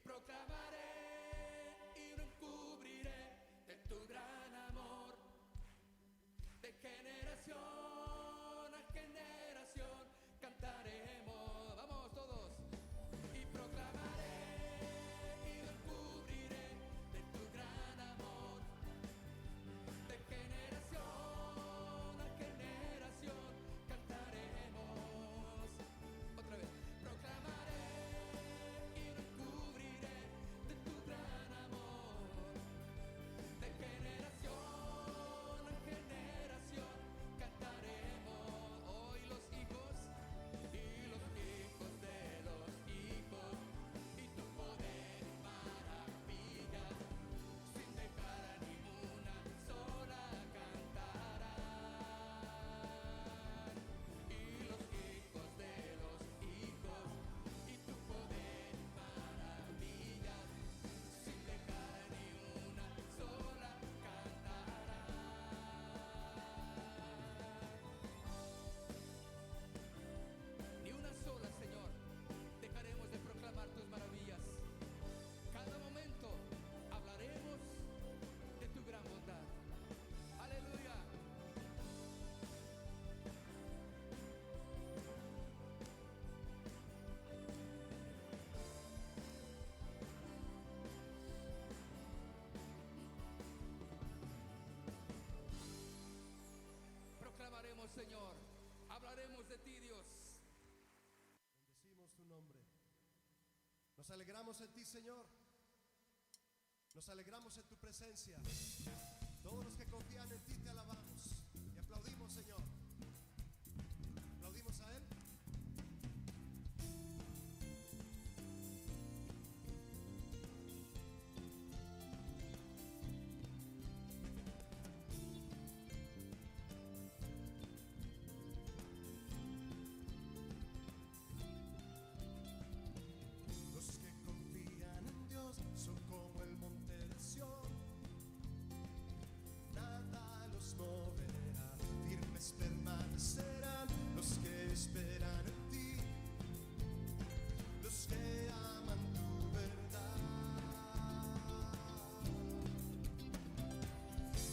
proclamaré y no encubriré de tu gran amor, de generación a generación cantaremos, vamos todos, y proclamaré y no encubriré de tu gran amor, de generación a generación cantaremos. Otra vez, proclamaré y no encubriré de tu gran amor, de generación a generación cantaremos. Hoy los hijos de los hijos, y tu poder y maravillas, sin dejar a ninguna sola cantarán. Y los hijos de los hijos, y tu poder y maravillas, sin dejar a ninguna sola cantarán. Ni una sola, Señor, dejaremos de proclamar tus maravillas. Cada momento hablaremos de tu gran bondad. Aleluya. Proclamaremos, Señor. Hablaremos de ti, Dios. Bendecimos tu nombre. Nos alegramos en ti, Señor. Nos alegramos en tu presencia. Todos los que confían en ti te alabamos y aplaudimos, Señor. Aplaudimos a Él. Los que confían en Dios son como el monte de Sión. Nada los moverá, firmes permanecerán los que esperan en ti, los que aman tu verdad.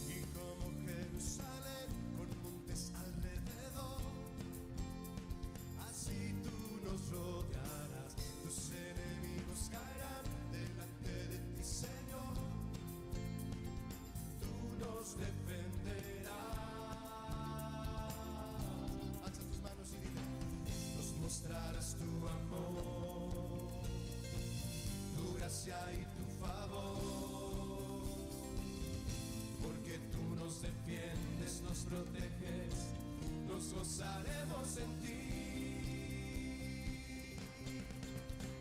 Y como Jerusalén con montes alrededor, así tú nos rodearás, tus enemigos caerán delante de ti, Señor. Tú nos defenderás. Alza tus manos y dile: nos mostrarás tu amor, tu gracia y tu favor, porque tú nos defiendes, nos proteges, nos gozaremos en ti.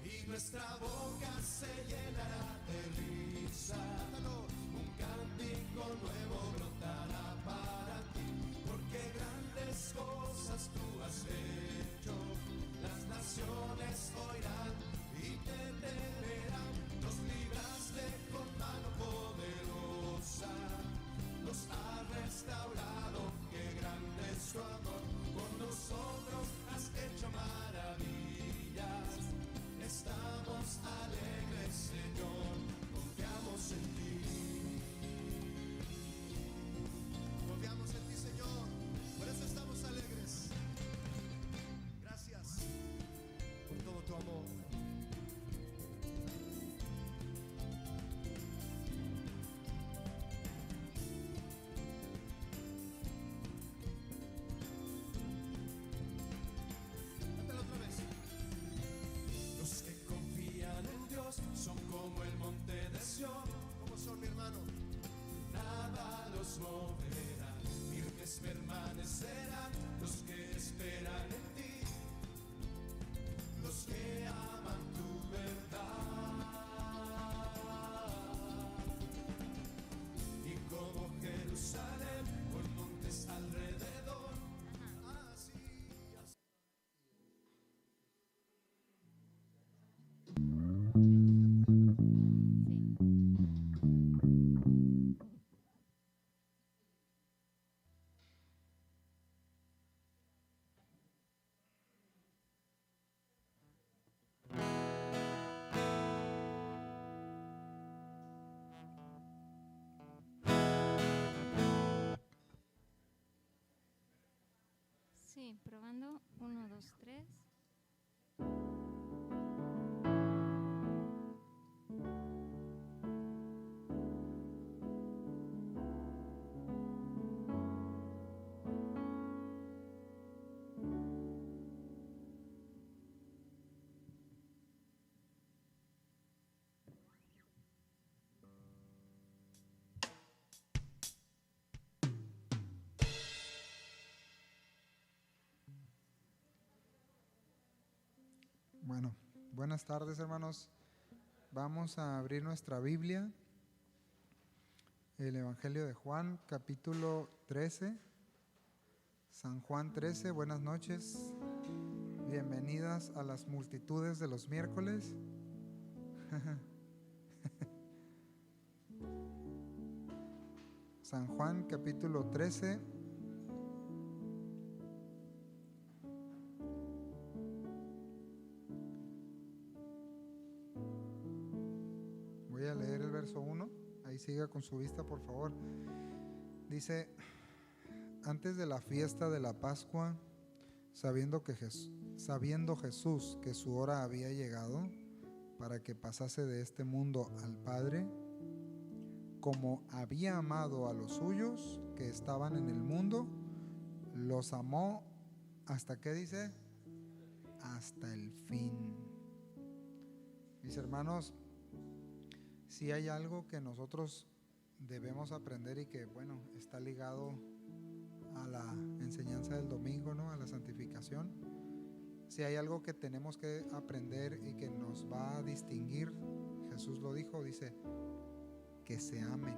Y nuestra boca se llenará de risa, un cántico nuevo brotará para ti, porque grandes cosas tú has hecho, las naciones oirán y te temerán. Nos libraste con mano poderosa, nos has restaurado, qué grande es tu amor, con nosotros has hecho maravillas. Estamos alegres, Señor, confiamos en ti. Confiamos en ti, Señor, por eso estamos alegres. Gracias por todo tu amor. Cántalo otra vez. Los que confían en Dios son como el monte de Sión. ¿Cómo son, mi hermano? Nada los moverá, firmes permanecerán los que esperan en ti, los que aman tu verdad. Y como Jerusalén con montes alrededor, así. Sí, probando. 1, 2, 3. Bueno, buenas tardes, hermanos. Vamos a abrir nuestra Biblia, el Evangelio de Juan, capítulo 13. San Juan 13, buenas noches. Bienvenidas a las multitudes de los miércoles. San Juan, capítulo 13. Voy a leer el verso 1. Ahí siga con su vista, por favor. Dice: antes de la fiesta de la Pascua, sabiendo Jesús que su hora había llegado para que pasase de este mundo al Padre, como había amado a los suyos que estaban en el mundo, los amó hasta, ¿qué dice? Hasta el fin. Mis hermanos, si hay algo que nosotros debemos aprender y que, bueno, está ligado a la enseñanza del domingo, ¿no? A la santificación. Si hay algo que tenemos que aprender y que nos va a distinguir, Jesús lo dijo, dice, que se amen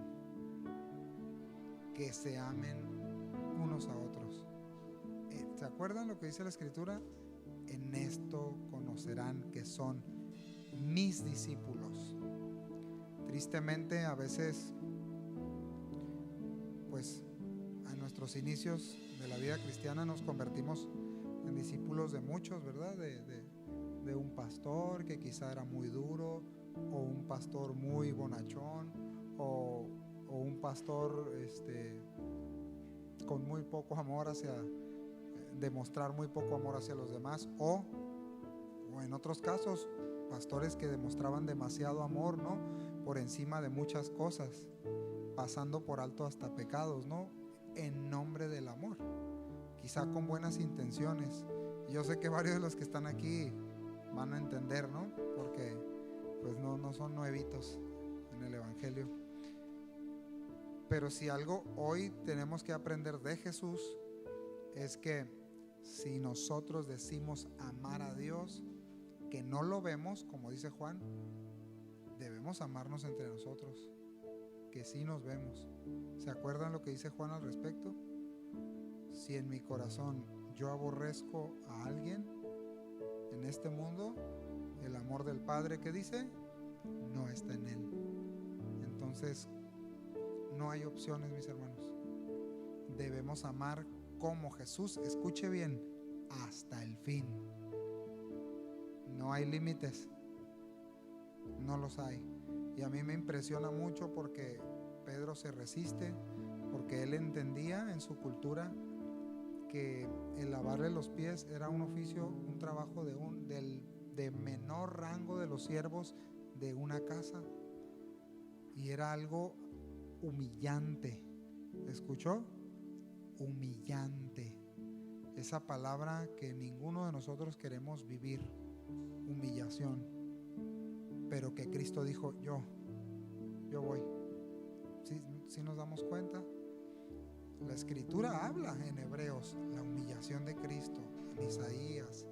unos a otros. ¿Se acuerdan lo que dice la Escritura? En esto conocerán que son mis discípulos. Tristemente, a veces, pues, a nuestros inicios de la vida cristiana nos convertimos en discípulos de muchos, ¿verdad? De un pastor que quizá era muy duro, o un pastor muy bonachón, o un pastor con muy poco amor demostrar muy poco amor hacia los demás, o en otros casos, pastores que demostraban demasiado amor, ¿no? Por encima de muchas cosas, pasando por alto hasta pecados, ¿no? En nombre del amor, quizá con buenas intenciones. Yo sé que varios de los que están aquí van a entender, ¿no? Porque pues no son nuevitos en el Evangelio. Pero si algo hoy tenemos que aprender de Jesús es que si nosotros decimos amar a Dios, que no lo vemos, como dice Juan, debemos amarnos entre nosotros, que sí nos vemos. ¿Se acuerdan lo que dice Juan al respecto? Si en mi corazón yo aborrezco a alguien en este mundo, el amor del Padre, ¿qué dice? No está en él. Entonces, no hay opciones, mis hermanos. Debemos amar como Jesús, escuche bien, hasta el fin. No hay límites, no los hay. Y a mí me impresiona mucho porque Pedro se resiste, porque él entendía en su cultura que el lavarle los pies era un oficio, un trabajo de menor rango de los siervos de una casa, y era algo humillante. ¿Escuchó? Humillante. Esa palabra que ninguno de nosotros queremos vivir, humillación, pero que Cristo dijo, yo voy. ¿Sí nos damos cuenta? La Escritura habla en Hebreos la humillación de Cristo, en Isaías,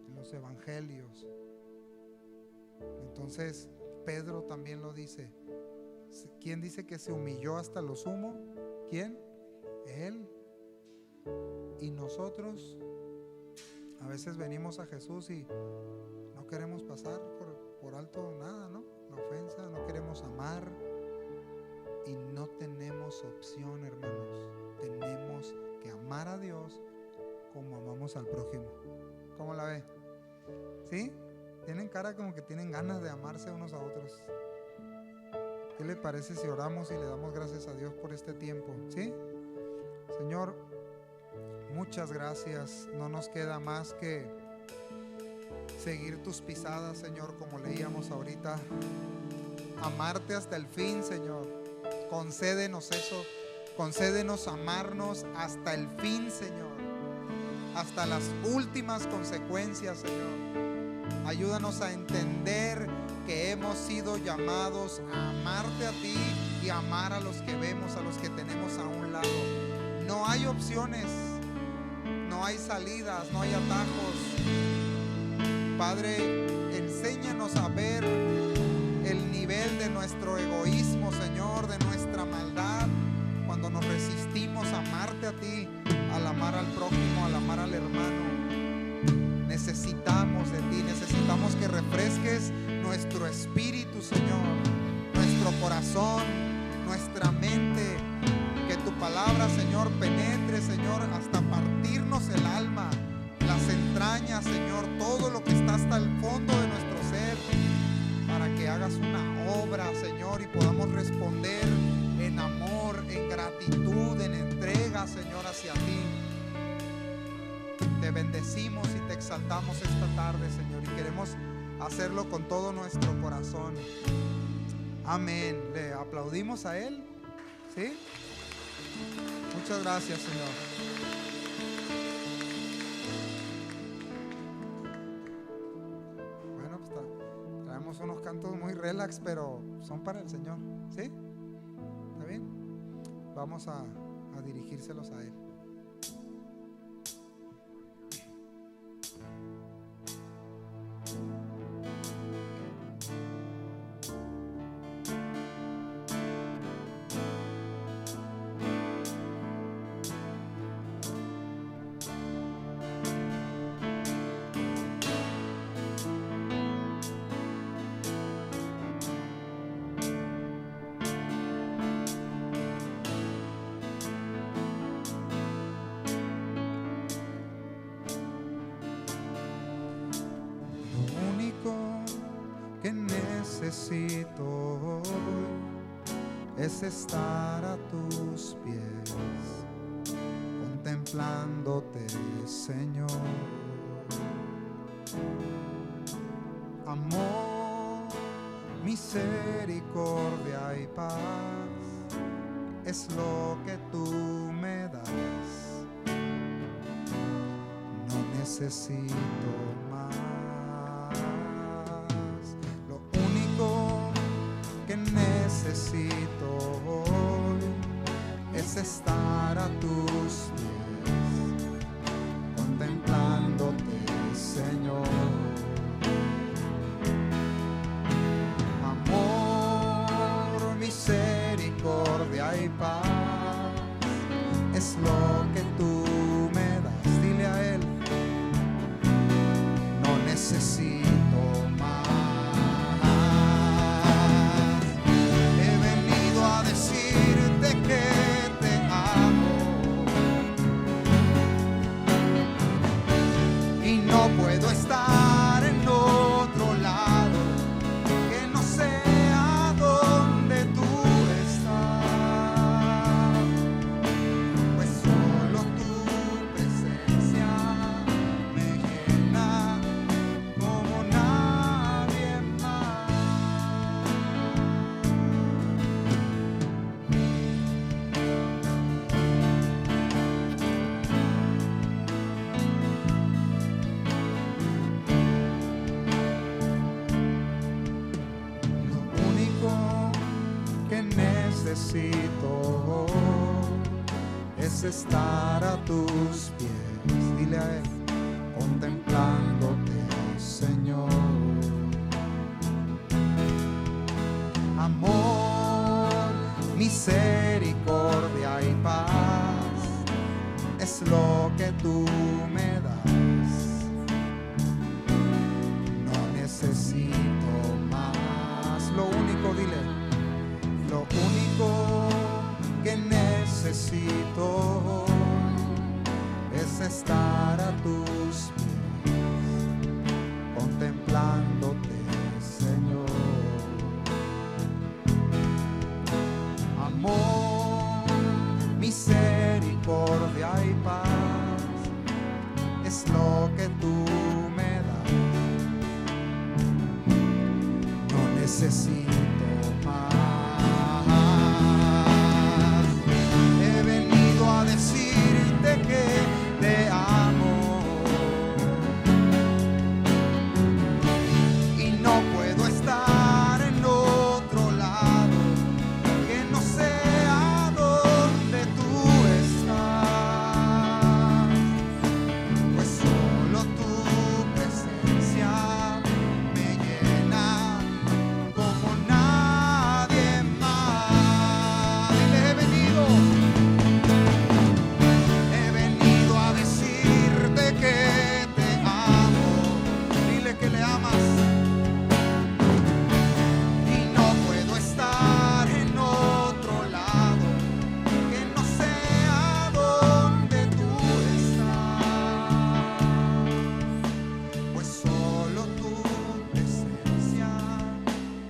en los Evangelios. Entonces Pedro también lo dice. ¿Quién dice que se humilló hasta lo sumo? ¿Quién? Él. Y nosotros a veces venimos a Jesús y no queremos pasar por alto nada, ¿no? La ofensa, no queremos amar. Y no tenemos opción, hermanos. Tenemos que amar a Dios como amamos al prójimo. ¿Cómo la ve? ¿Sí? Tienen cara como que tienen ganas de amarse unos a otros. ¿Qué le parece si oramos y le damos gracias a Dios por este tiempo? ¿Sí? Señor, Muchas gracias. No nos queda más que seguir tus pisadas, Señor, como leíamos ahorita. Amarte hasta el fin, Señor. Concédenos eso. Concédenos amarnos hasta el fin, Señor. Hasta las últimas consecuencias, Señor. Ayúdanos a entender que hemos sido llamados a amarte a ti y amar a los que vemos, a los que tenemos a un lado. No hay opciones, no hay salidas, no hay atajos. Padre, enséñanos a ver el nivel de nuestro egoísmo, Señor, de nuestra maldad, cuando nos resistimos a amarte a ti, al amar al prójimo, al amar al hermano. Necesitamos de ti, necesitamos que refresques nuestro espíritu, Señor, nuestro corazón, nuestra mente, que tu palabra, Señor, penetre, Señor, hasta partirnos el alma, las entrañas, Señor, todo lo que está hasta el fondo de nuestro ser, para que hagas una obra, Señor, y podamos responder en amor, en gratitud, en entrega, Señor, hacia ti. Te bendecimos y te exaltamos esta tarde, Señor, y queremos hacerlo con todo nuestro corazón. Amén. Le aplaudimos a Él, ¿sí? Muchas gracias, Señor. Bueno, pues traemos unos cantos muy relax, pero son para el Señor, ¿sí? ¿Está bien? Vamos a dirigírselos a Él. Necesito hoy es estar a tus pies, contemplándote, Señor. Amor, misericordia y paz es lo que tú me das. No necesito más. Necesito hoy es estar a tus pies, contemplándote, Señor. Amor, misericordia y paz es lo que tú me das. Dile a Él, no necesito más. No puedo estar en otro lado que no sea donde tú estás, pues solo tu presencia me llena como nadie más. Necesito es estar a tus pies. Dile a Él, contemplándote, Señor. Amor, misericordia y paz es lo que tú me das. No necesito más. Lo único, dile, lo único que necesito es estar a tus pies, contemplándote, Señor. Amor, misericordia y paz necesito más. He venido a decirte que te amo y no puedo estar en otro lado que no sea donde tú estás, pues solo tu presencia me llena como nadie más. Dile, he venido a decirte que te amo. Dile que le amas. Y no puedo estar en otro lado que no sea donde tú estás, pues solo tu presencia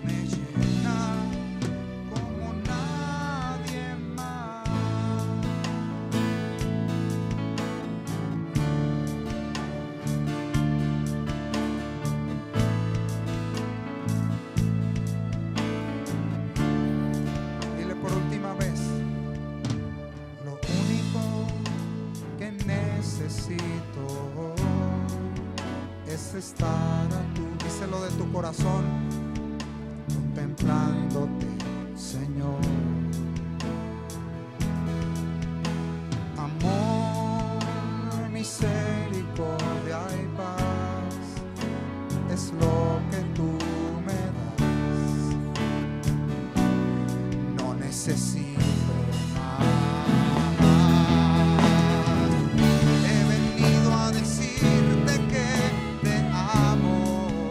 me llena como nadie más. Dile por última vez, lo único que necesito es estar a tu, díselo de tu corazón, contemplándote, Señor. Amor, misericordia y paz es lo que tú me das. No necesito más. He venido a decirte que te amo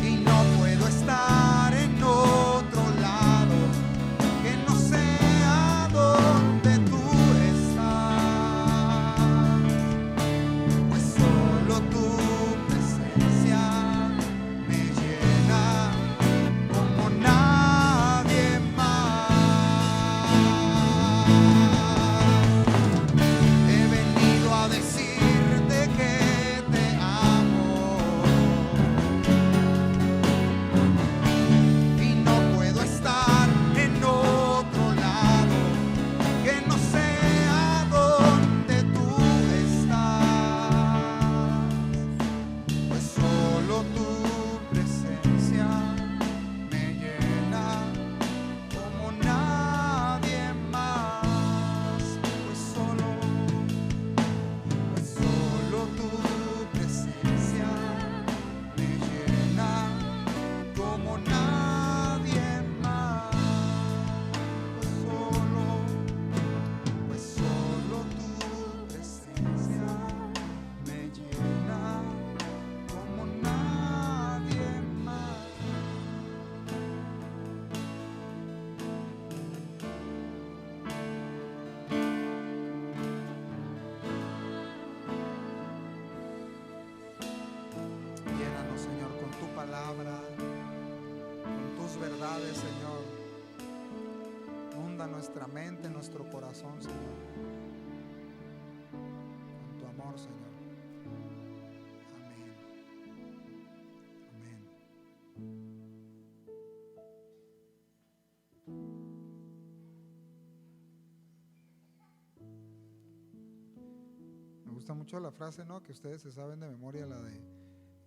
y no puedo estar en otro lado que no sea donde tú estás, pues solo tu presencia me llena como nadie más. He venido a decirte que te amo y no puedo estar en otro lado que no sea donde tú estás, pues solo tu presencia me llena como nadie más, pues solo tu presencia me llena como nadie más, pues solo tu presencia me llena como nadie más. Llénanos, Señor, con tu palabra, con tus verdades, Señor. Inunda nuestra mente, nuestro corazón, Señor, con tu amor, Señor. Amén. Amén. Me gusta mucho la frase, ¿no? Que ustedes se saben de memoria, la de,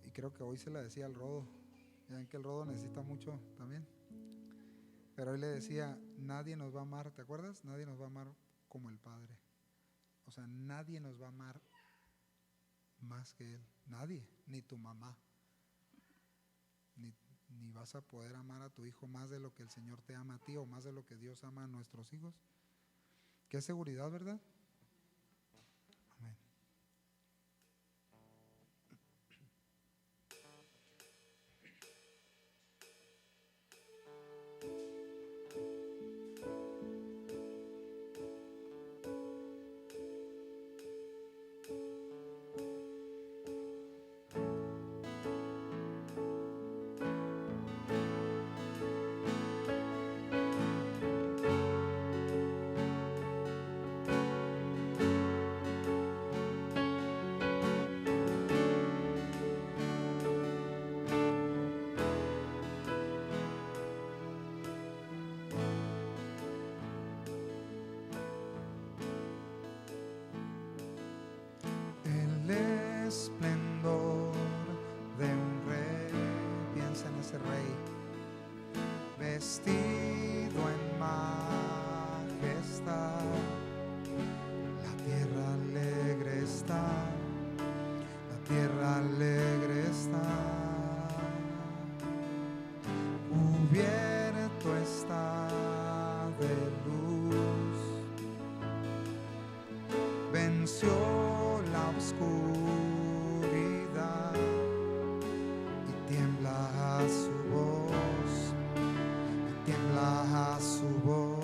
y creo que hoy se la decía al Rodo. Ya ven que el Rodo necesita mucho también. Pero hoy le decía, nadie nos va a amar, ¿te acuerdas? Nadie nos va a amar como el Padre. O sea, nadie nos va a amar más que Él. Nadie, ni tu mamá. Ni vas a poder amar a tu hijo más de lo que el Señor te ama a ti o más de lo que Dios ama a nuestros hijos. Qué seguridad, ¿verdad? Amén. vestido en majestad. La tierra alegre está, la tierra alegre está. Cubierto está de luz, venció la oscuridad y tiembla a su voz, y tiembla a su voz.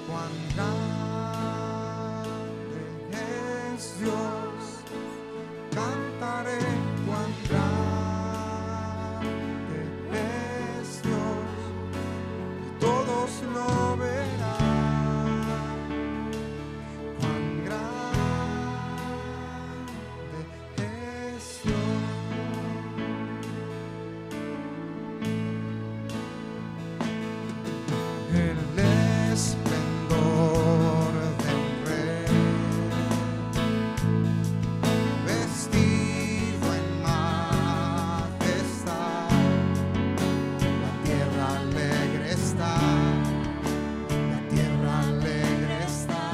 Cuán grande es Dios, cantaré cuán grande es Dios, y todos lo verán. Cuán grande es Dios. El esplendor del Rey, vestido en majestad. La tierra alegre está, la tierra alegre está.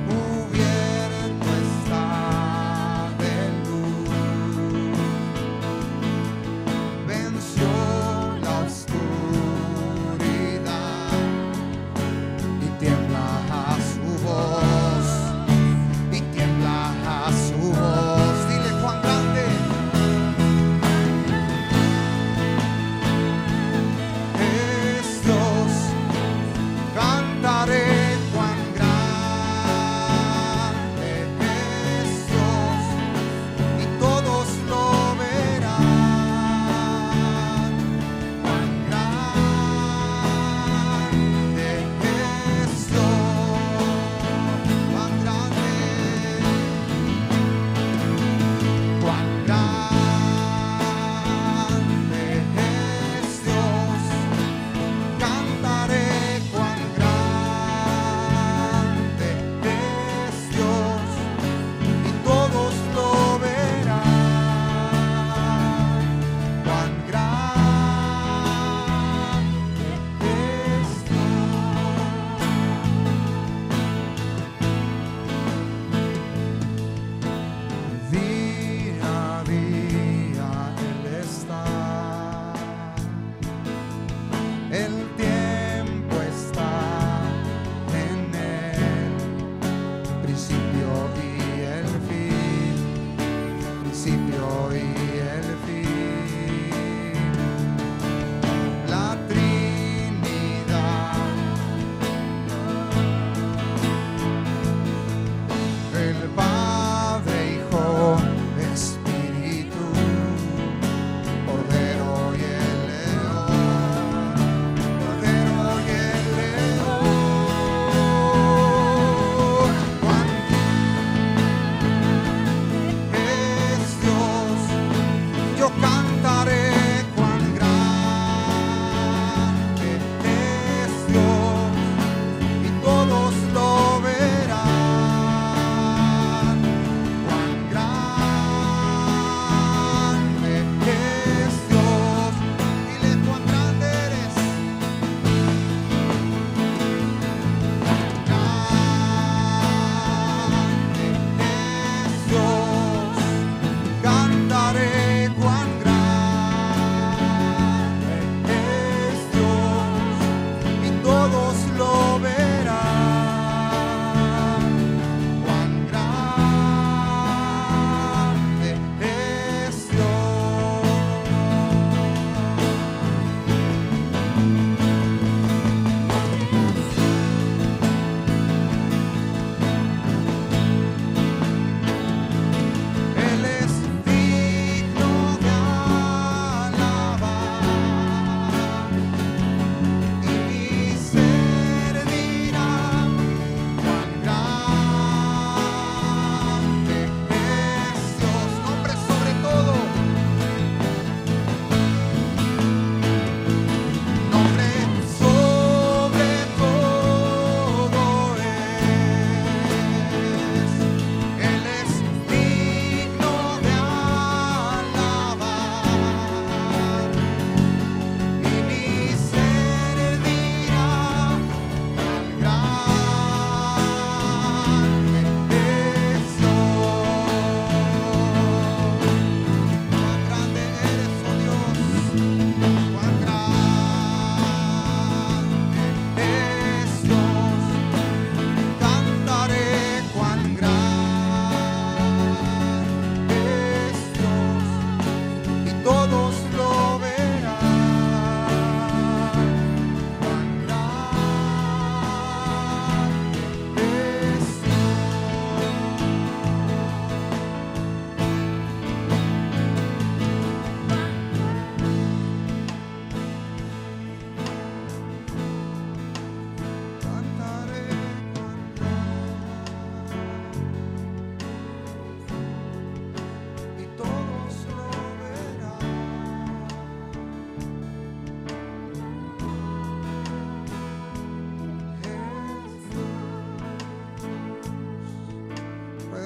Cubierto está de luz, venció la oscuridad y tiembla a su voz, y tiembla a su voz. Dile cuán grande es Dios, cantaré cuán grande es Dios, y todos lo verán. Cuán grande es Dios, cuán grande, cuán grande es Dios, cantaré cuán grande es Dios, y todos lo verán. Cuán grande es Dios. Día a día Él está, el tiempo está en Él, principio y el fin, principio y el fin. La Trinidad, el Padre, Hijo, Espíritu, Cordero y el León, Cordero y el León. Cuán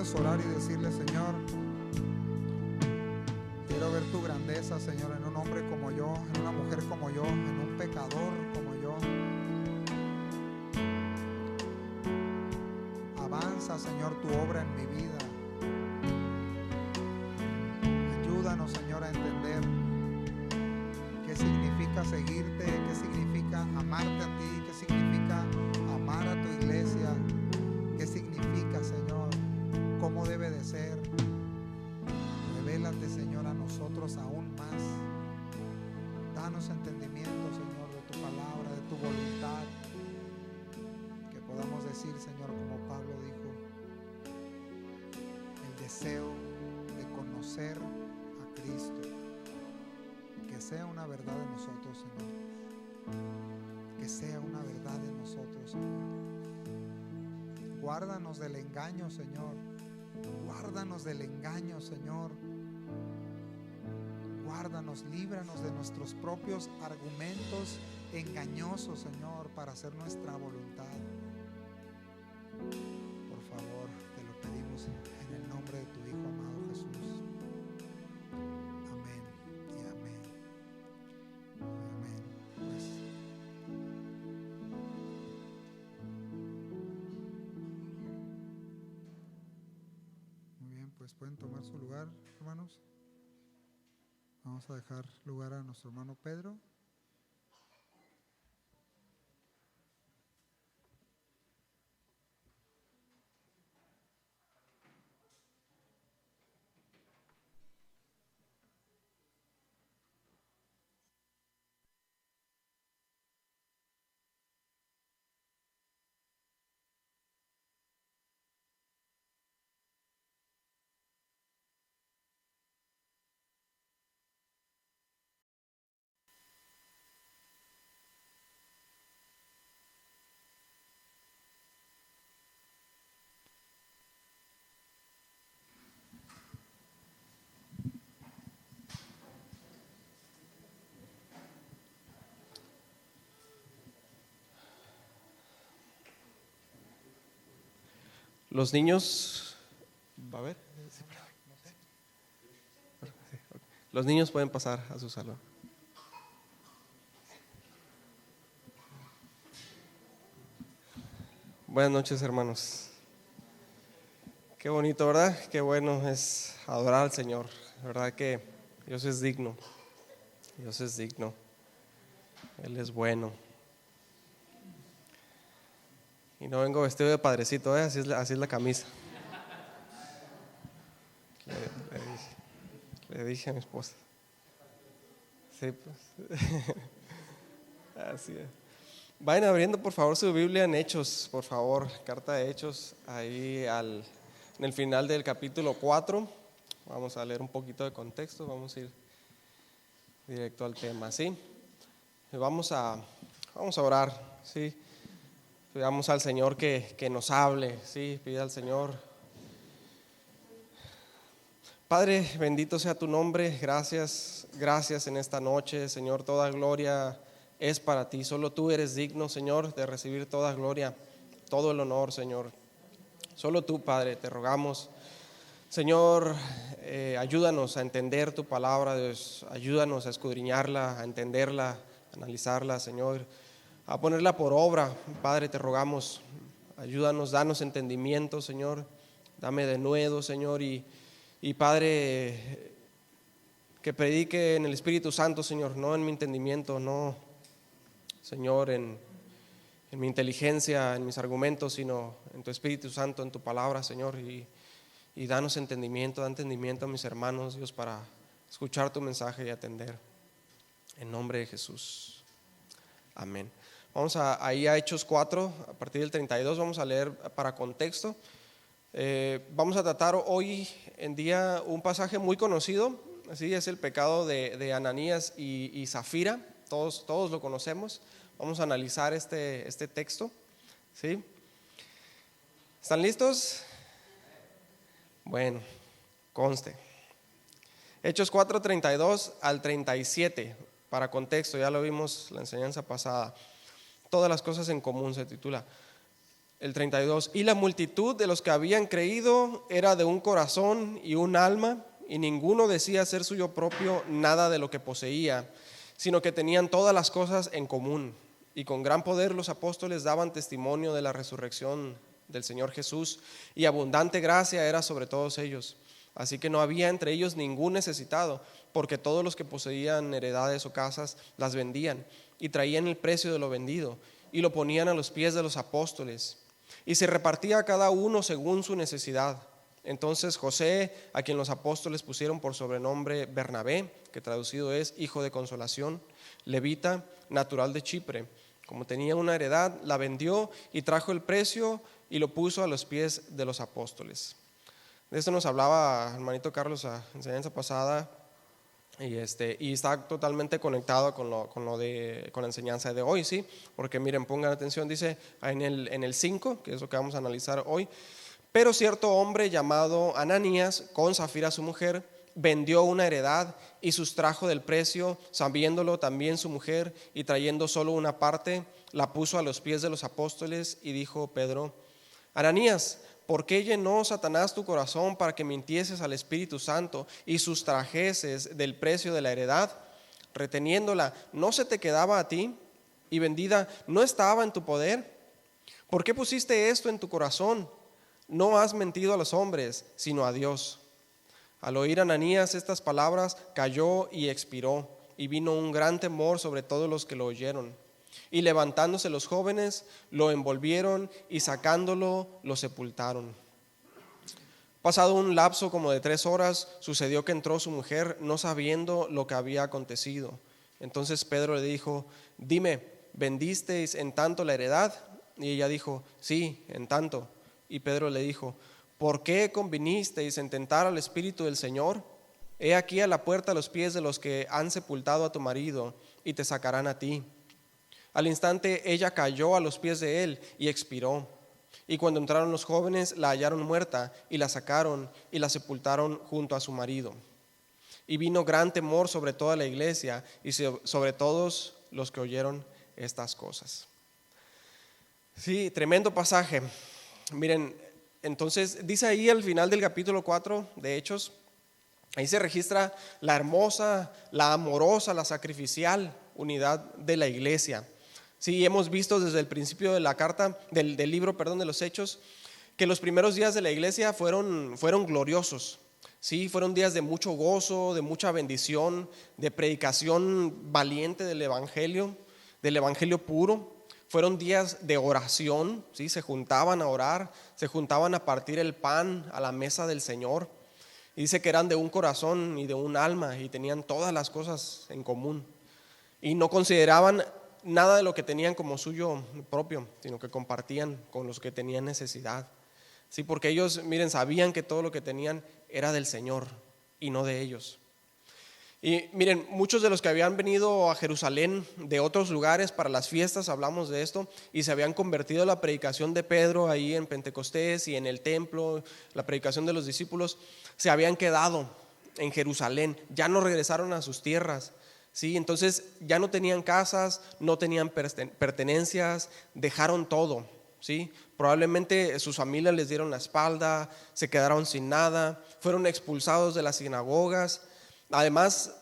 puedes orar y decirle: Señor, quiero ver tu grandeza, Señor, en un hombre como yo, en una mujer como yo, en un pecador como yo. Avanza, Señor, tu obra en mi vida. Ayúdanos, Señor, a entender qué significa seguirte, qué significa amarte a ti, qué significa amar a tu iglesia, qué significa, Señor, cómo debe de ser. Revélate, Señor, a nosotros aún más. Danos entendimiento, Señor, de tu palabra, de tu voluntad. Que podamos decir, Señor, como Pablo dijo, el deseo de conocer a Cristo. Que sea una verdad en nosotros, Señor. Que sea una verdad en nosotros, Señor. Guárdanos del engaño, Señor. Guárdanos del engaño, Señor. Guárdanos, líbranos de nuestros propios argumentos engañosos, Señor, para hacer nuestra voluntad. Por favor, te lo pedimos en el nombre de tu Hijo amado Jesús. Amén y amén. Amén. Pues, muy bien, pues pueden tomar su lugar, hermanos. Vamos a dejar lugar a nuestro hermano Pedro. Los niños, ¿va a ver? Los niños pueden pasar a su salón. Buenas noches, hermanos. Qué bonito, ¿verdad? Qué bueno es adorar al Señor. ¿Verdad que Dios es digno? Dios es digno. Él es bueno. Y no vengo vestido de padrecito, así es la camisa. Le dije a mi esposa. Sí, pues. Así es. Vayan abriendo por favor su Biblia en Hechos, por favor, carta de Hechos, ahí en el final del capítulo 4. Vamos a leer un poquito de contexto, vamos a ir directo al tema, ¿sí? Vamos a orar, ¿sí? Pidamos al Señor que nos hable, ¿sí? Pide al Señor. Padre, bendito sea tu nombre, gracias en esta noche, Señor, toda gloria es para ti, solo tú eres digno, Señor, de recibir toda gloria, todo el honor, Señor. Solo tú, Padre, te rogamos, Señor, ayúdanos a entender tu palabra, Dios, ayúdanos a escudriñarla, a entenderla, a analizarla, Señor, a ponerla por obra. Padre, te rogamos, ayúdanos, danos entendimiento, Señor, dame de nuevo, Señor, y Padre, que predique en el Espíritu Santo, Señor, no en mi entendimiento, no, Señor, en mi inteligencia, en mis argumentos, sino en tu Espíritu Santo, en tu palabra, Señor, y danos entendimiento, da entendimiento a mis hermanos, Dios, para escuchar tu mensaje y atender. En nombre de Jesús. Amén. Vamos ahí a Hechos 4, a partir del 32, vamos a leer para contexto. Vamos a tratar hoy en día un pasaje muy conocido, así es el pecado de Ananías y Zafira, todos lo conocemos. Vamos a analizar este texto, ¿sí? ¿Están listos? Bueno, conste. Hechos 4, 32 al 37, para contexto, ya lo vimos la enseñanza pasada. Todas las cosas en común se titula. El 32. Y la multitud de los que habían creído era de un corazón y un alma, y ninguno decía ser suyo propio nada de lo que poseía, sino que tenían todas las cosas en común. Y con gran poder los apóstoles daban testimonio de la resurrección del Señor Jesús, y abundante gracia era sobre todos ellos. Así que no había entre ellos ningún necesitado, porque todos los que poseían heredades o casas las vendían y traían el precio de lo vendido y lo ponían a los pies de los apóstoles, y se repartía a cada uno según su necesidad. Entonces José, a quien los apóstoles pusieron por sobrenombre Bernabé, que traducido es hijo de consolación, levita, natural de Chipre, como tenía una heredad, la vendió y trajo el precio y lo puso a los pies de los apóstoles. De esto nos hablaba hermanito Carlos a enseñanza pasada, y está totalmente conectado con la enseñanza de hoy, ¿sí? Porque miren, pongan atención, dice en el 5, que es lo que vamos a analizar hoy. Pero cierto hombre llamado Ananías, con Zafira su mujer, vendió una heredad y sustrajo del precio, sabiéndolo también su mujer, y trayendo solo una parte, la puso a los pies de los apóstoles, y dijo Pedro: Ananías, ¿por qué llenó Satanás tu corazón para que mintieses al Espíritu Santo y sustrajeses del precio de la heredad? Reteniéndola, ¿no se te quedaba a ti? Y vendida, ¿no estaba en tu poder? ¿Por qué pusiste esto en tu corazón? No has mentido a los hombres, sino a Dios. Al oír Ananías estas palabras, cayó y expiró, y vino un gran temor sobre todos los que lo oyeron. Y levantándose los jóvenes, lo envolvieron y sacándolo, lo sepultaron. Pasado un lapso como de 3 horas, sucedió que entró su mujer, no sabiendo lo que había acontecido. Entonces Pedro le dijo: Dime, ¿vendisteis en tanto la heredad? Y ella dijo: Sí, en tanto. Y Pedro le dijo: ¿Por qué convinisteis en tentar al Espíritu del Señor? He aquí a la puerta los pies de los que han sepultado a tu marido, y te sacarán a ti. Al instante ella cayó a los pies de él y expiró. Y cuando entraron los jóvenes, la hallaron muerta, y la sacaron y la sepultaron junto a su marido. Y vino gran temor sobre toda la iglesia y sobre todos los que oyeron estas cosas. Sí, tremendo pasaje. Miren, entonces dice ahí al final del capítulo 4 de Hechos, ahí se registra la hermosa, la amorosa, la sacrificial unidad de la iglesia. Sí, hemos visto desde el principio de la carta, del libro de los Hechos, que los primeros días de la iglesia fueron gloriosos. Sí, fueron días de mucho gozo, de mucha bendición, de predicación valiente del evangelio puro. Fueron días de oración, ¿sí? Se juntaban a orar, se juntaban a partir el pan a la mesa del Señor. Y dice que eran de un corazón y de un alma, y tenían todas las cosas en común. Y no consideraban nada de lo que tenían como suyo propio, sino que compartían con los que tenían necesidad. Sí, porque ellos, miren, sabían que todo lo que tenían era del Señor y no de ellos. Y miren, muchos de los que habían venido a Jerusalén de otros lugares para las fiestas, hablamos de esto, y se habían convertido a la predicación de Pedro ahí en Pentecostés y en el templo, la predicación de los discípulos, se habían quedado en Jerusalén, ya no regresaron a sus tierras. Sí, entonces ya no tenían casas, no tenían pertenencias, dejaron todo, ¿sí? Probablemente sus familias les dieron la espalda, se quedaron sin nada, fueron expulsados de las sinagogas. Además,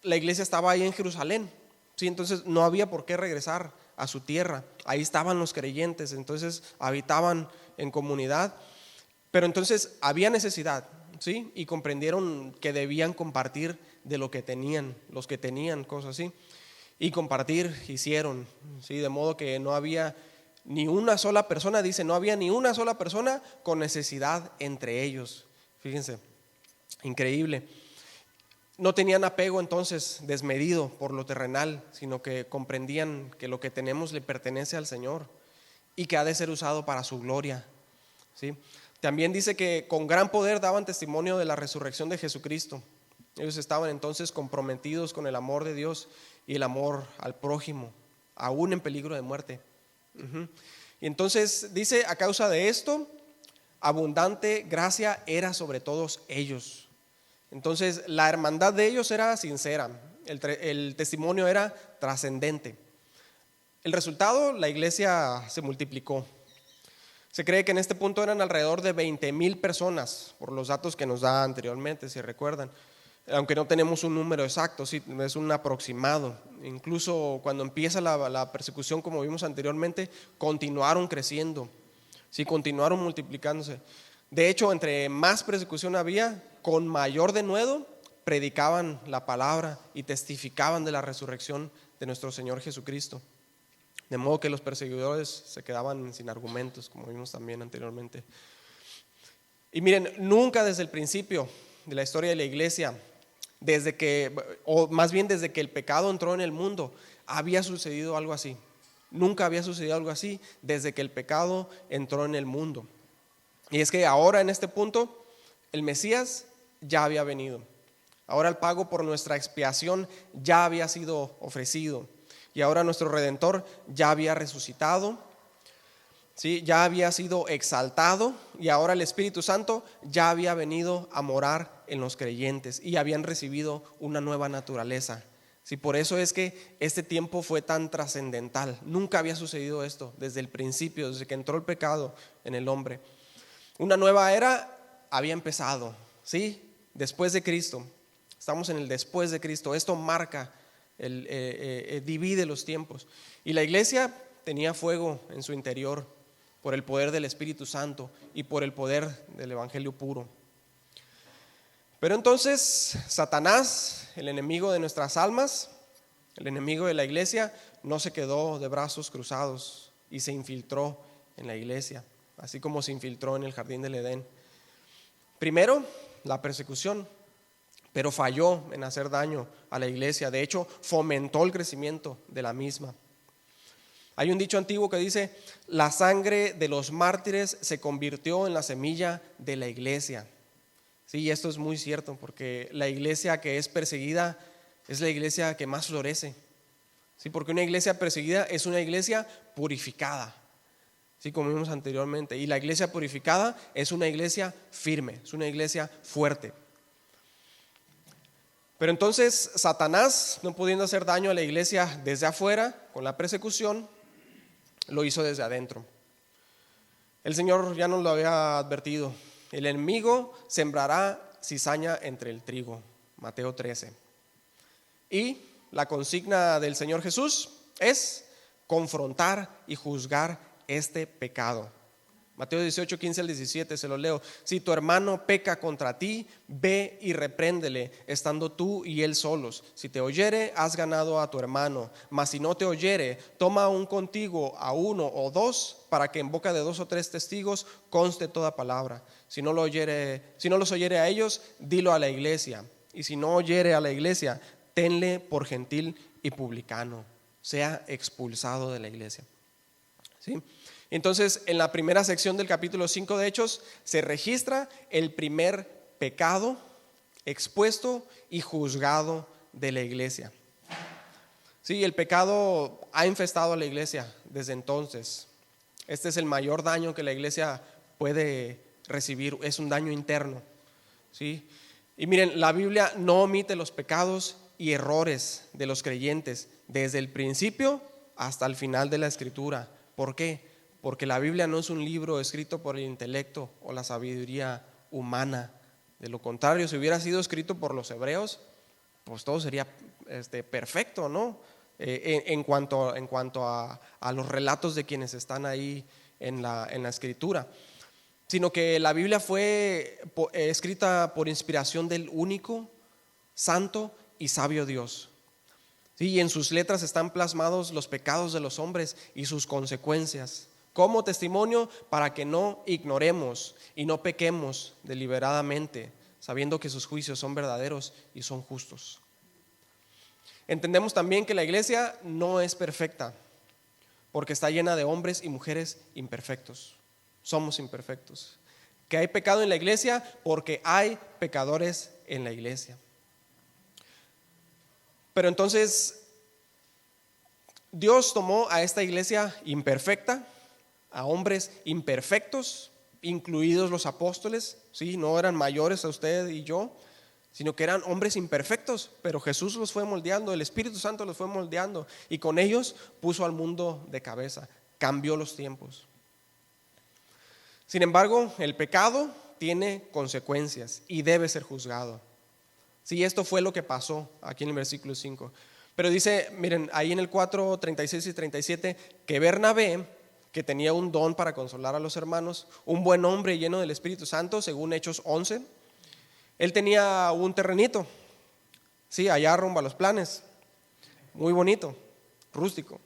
la iglesia estaba ahí en Jerusalén, ¿sí? Entonces no había por qué regresar a su tierra. Ahí estaban los creyentes, entonces habitaban en comunidad, pero entonces había necesidad, ¿sí? Y comprendieron que debían compartir de lo que tenían, los que tenían cosas así, y compartir hicieron, ¿sí? De modo que no había ni una sola persona, dice, no había ni una sola persona con necesidad entre ellos. Fíjense, increíble. No tenían apego entonces desmedido por lo terrenal, sino que comprendían que lo que tenemos le pertenece al Señor y que ha de ser usado para su gloria, ¿sí? También dice que con gran poder daban testimonio de la resurrección de Jesucristo. Ellos estaban entonces comprometidos con el amor de Dios y el amor al prójimo, aún en peligro de muerte. Y entonces dice, a causa de esto, abundante gracia era sobre todos ellos. Entonces la hermandad de ellos era sincera, el testimonio era trascendente. El resultado, la iglesia se multiplicó. Se cree que en este punto eran alrededor de 20,000 personas, por los datos que nos da anteriormente, si recuerdan. Aunque no tenemos un número exacto, sí, es un aproximado. Incluso cuando empieza la persecución, como vimos anteriormente, continuaron creciendo, sí, continuaron multiplicándose. De hecho, entre más persecución había, con mayor denuedo predicaban la palabra y testificaban de la resurrección de nuestro Señor Jesucristo. De modo que los perseguidores se quedaban sin argumentos, como vimos también anteriormente. Y miren, nunca desde el principio de la historia de la iglesia, desde que el pecado entró en el mundo, había sucedido algo así. Nunca había sucedido algo así desde que el pecado entró en el mundo. Y es que ahora en este punto el Mesías ya había venido. Ahora el pago por nuestra expiación ya había sido ofrecido. Y ahora nuestro Redentor ya había resucitado, ¿sí? Ya había sido exaltado, y ahora el Espíritu Santo ya había venido a morar en los creyentes y habían recibido una nueva naturaleza. ¿Sí? Por eso es que este tiempo fue tan trascendental. Nunca había sucedido esto desde el principio, desde que entró el pecado en el hombre. Una nueva era había empezado, ¿sí? Después de Cristo. Estamos en el después de Cristo. Esto marca, divide los tiempos. Y la iglesia tenía fuego en su interior por el poder del Espíritu Santo y por el poder del Evangelio puro. Pero entonces Satanás, el enemigo de nuestras almas, el enemigo de la iglesia, no se quedó de brazos cruzados y se infiltró en la iglesia, así como se infiltró en el jardín del Edén. Primero, la persecución, pero falló en hacer daño a la iglesia. De hecho, fomentó el crecimiento de la misma. Hay un dicho antiguo que dice: la sangre de los mártires se convirtió en la semilla de la iglesia. Sí, y esto es muy cierto, porque la iglesia que es perseguida es la iglesia que más florece. Sí, porque una iglesia perseguida es una iglesia purificada, sí, como vimos anteriormente. Y la iglesia purificada es una iglesia firme, es una iglesia fuerte. Pero entonces Satanás, no pudiendo hacer daño a la iglesia desde afuera con la persecución, lo hizo desde adentro. El Señor ya nos lo había advertido: el enemigo sembrará cizaña entre el trigo, Mateo 13. Y la consigna del Señor Jesús es confrontar y juzgar este pecado. Mateo 18, 15 al 17, se lo leo. Si tu hermano peca contra ti, ve y repréndele, estando tú y él solos. Si te oyere, has ganado a tu hermano. Mas si no te oyere, toma aún contigo a uno o dos, para que en boca de 2 o 3 testigos conste toda palabra. Si no los oyere a ellos, dilo a la iglesia. Y si no oyere a la iglesia, tenle por gentil y publicano. Sea expulsado de la iglesia. ¿Sí? Entonces, en la primera sección del capítulo 5 de Hechos se registra el primer pecado expuesto y juzgado de la iglesia. Sí, el pecado ha infestado a la iglesia desde entonces. Este es el mayor daño que la iglesia puede recibir, es un daño interno. ¿Sí? Y miren, la Biblia no omite los pecados y errores de los creyentes desde el principio hasta el final de la Escritura. ¿Por qué? Porque la Biblia no es un libro escrito por el intelecto o la sabiduría humana. De lo contrario, si hubiera sido escrito por los hebreos, pues todo sería perfecto, ¿no? En cuanto a los relatos de quienes están ahí en la Escritura. Sino que la Biblia fue escrita por inspiración del único, santo y sabio Dios. Sí, y en sus letras están plasmados los pecados de los hombres y sus consecuencias, como testimonio para que no ignoremos y no pequemos deliberadamente, sabiendo que sus juicios son verdaderos y son justos. Entendemos también que la iglesia no es perfecta, porque está llena de hombres y mujeres imperfectos. Somos imperfectos. Que hay pecado en la iglesia porque hay pecadores en la iglesia. Pero entonces Dios tomó a esta iglesia imperfecta, a hombres imperfectos, incluidos los apóstoles, ¿sí? No eran mayores a usted y yo, sino que eran hombres imperfectos, pero Jesús los fue moldeando, el Espíritu Santo los fue moldeando, y con ellos puso al mundo de cabeza, cambió los tiempos. Sin embargo, el pecado tiene consecuencias y debe ser juzgado. Sí, esto fue lo que pasó aquí en el versículo 5. Pero dice, miren, ahí en el 4, 36 y 37, que Bernabé, que tenía un don para consolar a los hermanos, un buen hombre lleno del Espíritu Santo, según Hechos 11, él tenía un terrenito, sí, allá rumbo a los Planes, muy bonito, rústico.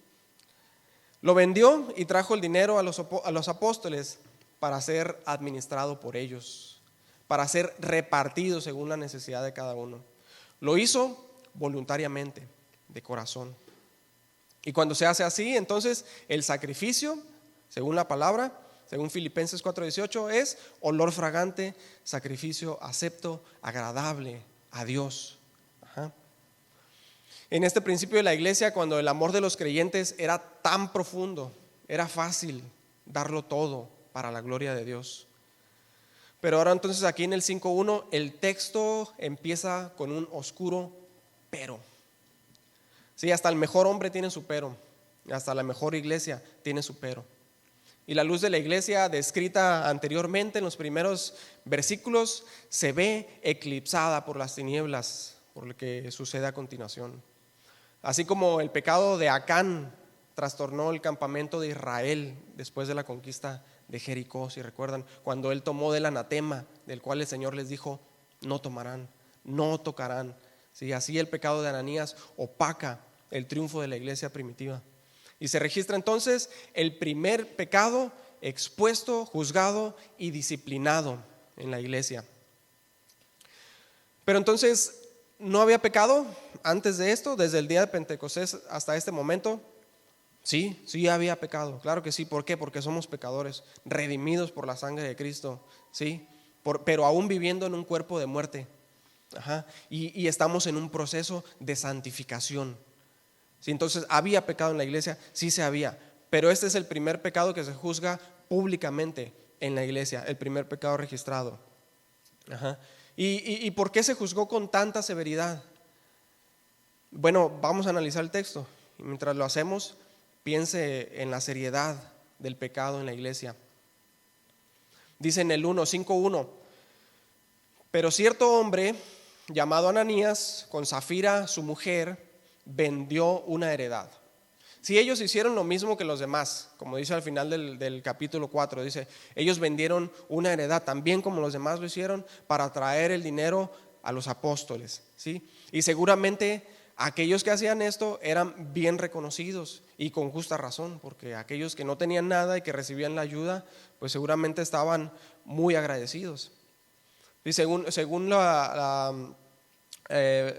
Lo vendió y trajo el dinero a los apóstoles para ser administrado por ellos, para ser repartido según la necesidad de cada uno. Lo hizo voluntariamente, de corazón. Y cuando se hace así, entonces el sacrificio, según la palabra, según Filipenses 4:18, es olor fragante, sacrificio acepto, agradable a Dios. Ajá. En este principio de la iglesia, cuando el amor de los creyentes era tan profundo, era fácil darlo todo para la gloria de Dios. Pero ahora entonces aquí en el 5:1 el texto empieza con un oscuro pero. Sí, hasta el mejor hombre tiene su pero, hasta la mejor iglesia tiene su pero. Y la luz de la iglesia descrita anteriormente en los primeros versículos se ve eclipsada por las tinieblas, por lo que sucede a continuación. Así como el pecado de Acán trastornó el campamento de Israel después de la conquista de Jericó, si recuerdan, cuando él tomó del anatema, del cual el Señor les dijo, no tomarán, no tocarán. Sí, así el pecado de Ananías opaca el triunfo de la iglesia primitiva. Y se registra entonces el primer pecado expuesto, juzgado y disciplinado en la iglesia. Pero entonces, ¿no había pecado antes de esto, desde el día de Pentecostés hasta este momento? Sí había pecado, claro que sí. ¿Por qué? Porque somos pecadores, redimidos por la sangre de Cristo, ¿sí? Pero aún viviendo en un cuerpo de muerte. Ajá. Y estamos en un proceso de santificación. ¿Sí? Entonces, ¿había pecado en la iglesia? Sí se había, pero este es el primer pecado que se juzga públicamente en la iglesia, el primer pecado registrado. Ajá. ¿Y por qué se juzgó con tanta severidad? Bueno, vamos a analizar el texto y mientras lo hacemos, piense en la seriedad del pecado en la iglesia. Dice en el 5:1, pero cierto hombre llamado Ananías, con Zafira su mujer, vendió una heredad. Si ellos hicieron lo mismo que los demás, como dice al final del capítulo 4, dice, ellos vendieron una heredad también como los demás lo hicieron para traer el dinero a los apóstoles, ¿sí? Y seguramente aquellos que hacían esto eran bien reconocidos y con justa razón, porque aquellos que no tenían nada y que recibían la ayuda, pues seguramente estaban muy agradecidos. Y según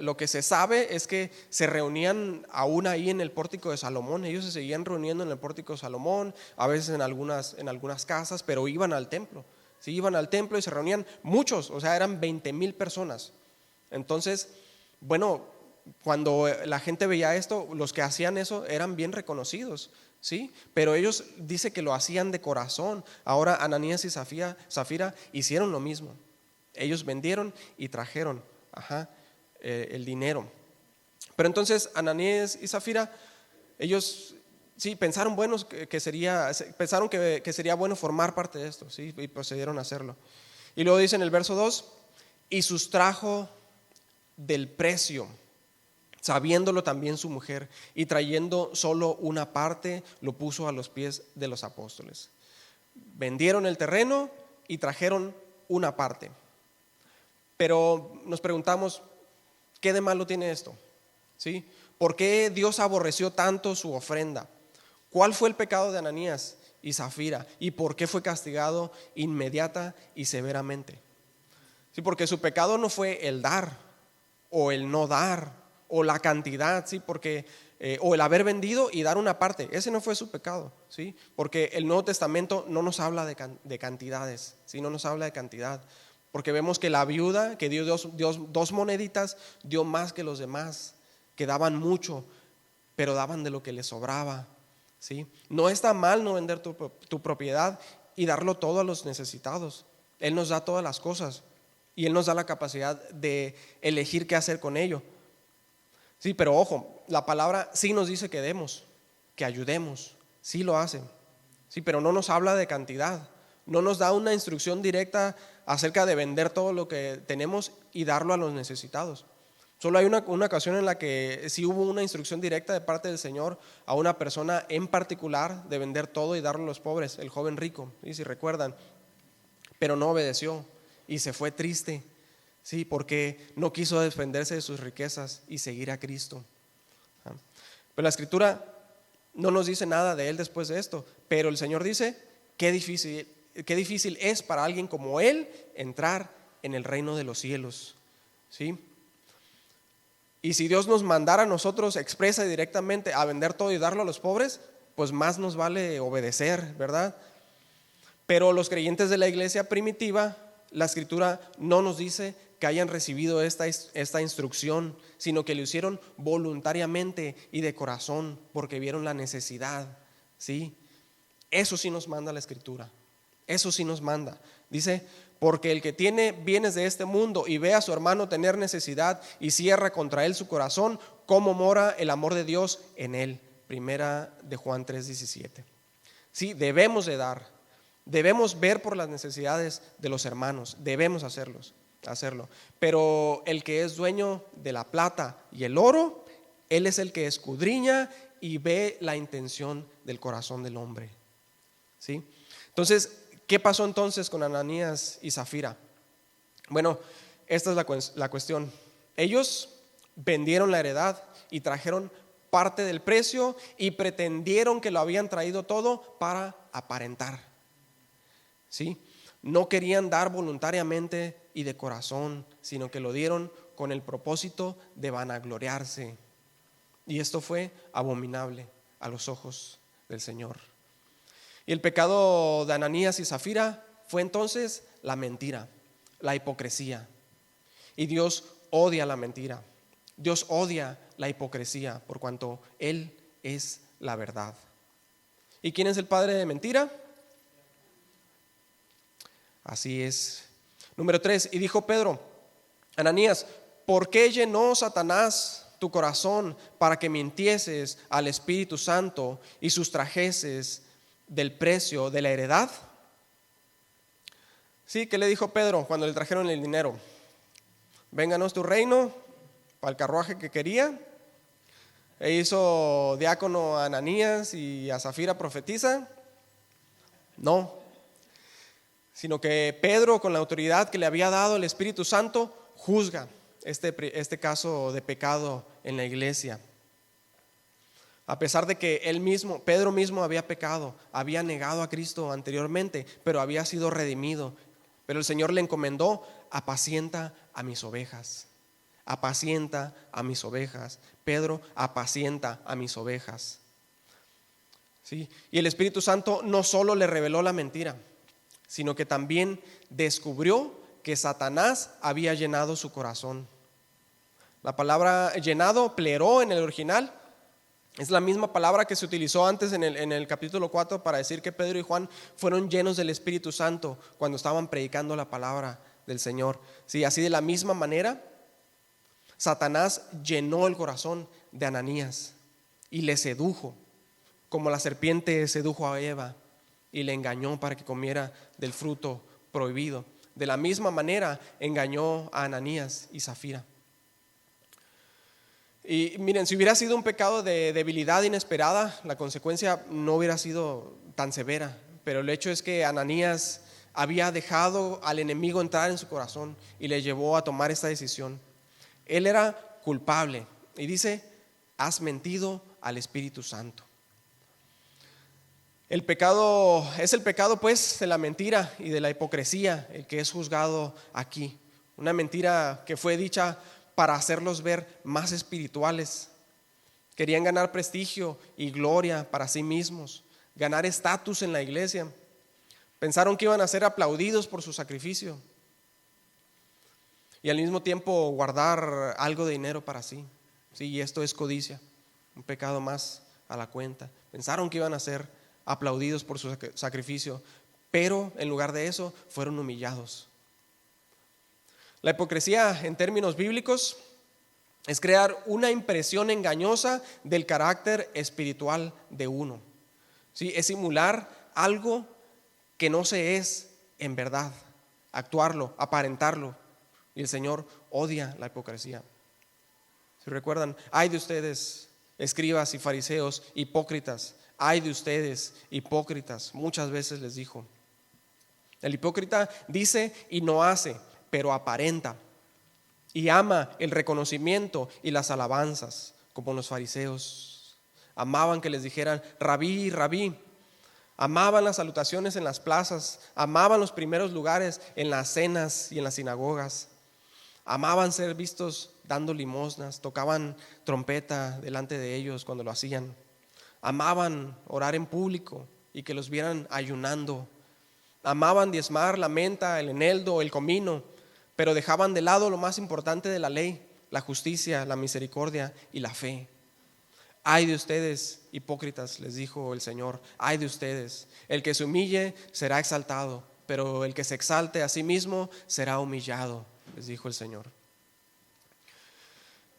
lo que se sabe es que se reunían aún ahí en el pórtico de Salomón. Ellos se seguían reuniendo en el pórtico de Salomón, a veces en algunas casas, pero iban al templo. Sí, iban al templo y se reunían muchos, o sea, eran 20,000 personas. Entonces, bueno, cuando la gente veía esto, los que hacían eso eran bien reconocidos, ¿sí? Pero ellos dice que lo hacían de corazón. Ahora Ananías y Zafira hicieron lo mismo. Ellos vendieron y trajeron el dinero. Pero entonces Ananías y Zafira, ellos sí pensaron que sería bueno formar parte de esto, ¿sí? Y procedieron a hacerlo. Y luego dice en el verso 2, y sustrajo del precio, sabiéndolo también su mujer, y trayendo solo una parte, lo puso a los pies de los apóstoles. Vendieron el terreno y trajeron una parte. Pero nos preguntamos, ¿qué de malo tiene esto? ¿Sí? ¿Por qué Dios aborreció tanto su ofrenda? ¿Cuál fue el pecado de Ananías y Zafira? ¿Y por qué fue castigado inmediata y severamente? Sí, porque su pecado no fue el dar o el no dar o la cantidad, ¿sí? O el haber vendido y dar una parte. Ese no fue su pecado, ¿sí? Porque el Nuevo Testamento no nos habla de cantidades, ¿sí? No nos habla de cantidad. Porque vemos que la viuda que dio 2 moneditas dio más que los demás, que daban mucho, pero daban de lo que les sobraba, ¿sí? No está mal no vender tu propiedad y darlo todo a los necesitados. Él nos da todas las cosas y Él nos da la capacidad de elegir qué hacer con ello. Sí, pero ojo, la palabra sí nos dice que demos, que ayudemos, sí lo hace, sí, pero no nos habla de cantidad. No nos da una instrucción directa acerca de vender todo lo que tenemos y darlo a los necesitados. Solo hay una ocasión en la que sí hubo una instrucción directa de parte del Señor a una persona en particular de vender todo y darlo a los pobres, el joven rico, ¿sí? Si recuerdan, pero no obedeció y se fue triste, ¿sí? Porque no quiso desprenderse de sus riquezas y seguir a Cristo. Pero la Escritura no nos dice nada de él después de esto, pero el Señor dice, qué difícil es para alguien como él entrar en el reino de los cielos, ¿sí? Y si Dios nos mandara a nosotros expresa y directamente a vender todo y darlo a los pobres, pues más nos vale obedecer, ¿verdad? Pero los creyentes de la iglesia primitiva, la Escritura no nos dice que hayan recibido esta instrucción, sino que lo hicieron voluntariamente y de corazón, porque vieron la necesidad, ¿sí? Eso sí nos manda la Escritura, eso sí nos manda. Dice, porque el que tiene bienes de este mundo y ve a su hermano tener necesidad y cierra contra él su corazón, ¿cómo mora el amor de Dios en él? Primera de Juan 3:17. Sí, debemos de dar, debemos ver por las necesidades de los hermanos, debemos hacerlo. Pero el que es dueño de la plata y el oro, él es el que escudriña y ve la intención del corazón del hombre, ¿sí? Entonces, ¿qué pasó entonces con Ananías y Zafira? Bueno, esta es la cuestión. Ellos vendieron la heredad y trajeron parte del precio y pretendieron que lo habían traído todo para aparentar, ¿sí? No querían dar voluntariamente y de corazón, sino que lo dieron con el propósito de vanagloriarse. Y esto fue abominable a los ojos del Señor. Y el pecado de Ananías y Zafira fue entonces la mentira, la hipocresía. Y Dios odia la mentira. Dios odia la hipocresía por cuanto Él es la verdad. ¿Y quién es el padre de mentira? Así es. Número 3, y dijo Pedro, Ananías, ¿por qué llenó Satanás tu corazón para que mintieses al Espíritu Santo y sustrajeses del precio de la heredad? Sí, ¿qué le dijo Pedro cuando le trajeron el dinero? Vénganos tu reino para el carruaje que quería. E hizo diácono a Ananías y a Zafira profetiza. No, sino que Pedro, con la autoridad que le había dado el Espíritu Santo, juzga este caso de pecado en la iglesia. A pesar de que Pedro mismo había pecado, había negado a Cristo anteriormente, pero había sido redimido. Pero el Señor le encomendó, apacienta a mis ovejas. Apacienta a mis ovejas. Pedro, apacienta a mis ovejas. ¿Sí? Y el Espíritu Santo no solo le reveló la mentira, sino que también descubrió que Satanás había llenado su corazón. La palabra llenado, pleró en el original, es la misma palabra que se utilizó antes en el capítulo 4 para decir que Pedro y Juan fueron llenos del Espíritu Santo cuando estaban predicando la palabra del Señor. Sí, así de la misma manera, Satanás llenó el corazón de Ananías y le sedujo, como la serpiente sedujo a Eva y le engañó para que comiera del fruto prohibido. De la misma manera engañó a Ananías y Zafira. Y miren, si hubiera sido un pecado de debilidad inesperada, la consecuencia no hubiera sido tan severa. Pero el hecho es que Ananías había dejado al enemigo entrar en su corazón y le llevó a tomar esta decisión. Él era culpable y dice, has mentido al Espíritu Santo. El pecado es el pecado pues de la mentira y de la hipocresía el que es juzgado aquí. Una mentira que fue dicha para hacerlos ver más espirituales. Querían ganar prestigio y gloria para sí mismos, ganar estatus en la iglesia. Pensaron que iban a ser aplaudidos por su sacrificio y al mismo tiempo guardar algo de dinero para sí. Sí, y esto es codicia, un pecado más a la cuenta. Pensaron que iban a ser aplaudidos por su sacrificio, pero en lugar de eso fueron humillados. La hipocresía en términos bíblicos es crear una impresión engañosa del carácter espiritual de uno. ¿Sí? Es simular algo que no se es en verdad, actuarlo, aparentarlo. Y el Señor odia la hipocresía. Si recuerdan, ay de ustedes, escribas y fariseos, hipócritas, ay de ustedes, hipócritas, muchas veces les dijo. El hipócrita dice y no hace, pero aparenta, y ama el reconocimiento y las alabanzas, como los fariseos. Amaban que les dijeran rabí, rabí. Amaban las salutaciones en las plazas, amaban los primeros lugares en las cenas y en las sinagogas. Amaban ser vistos dando limosnas, tocaban trompeta delante de ellos cuando lo hacían. Amaban orar en público y que los vieran ayunando. Amaban diezmar la menta, el eneldo, el comino, pero dejaban de lado lo más importante de la ley, la justicia, la misericordia y la fe. Ay de ustedes, hipócritas, les dijo el Señor, ay de ustedes. El que se humille será exaltado, pero el que se exalte a sí mismo será humillado, les dijo el Señor.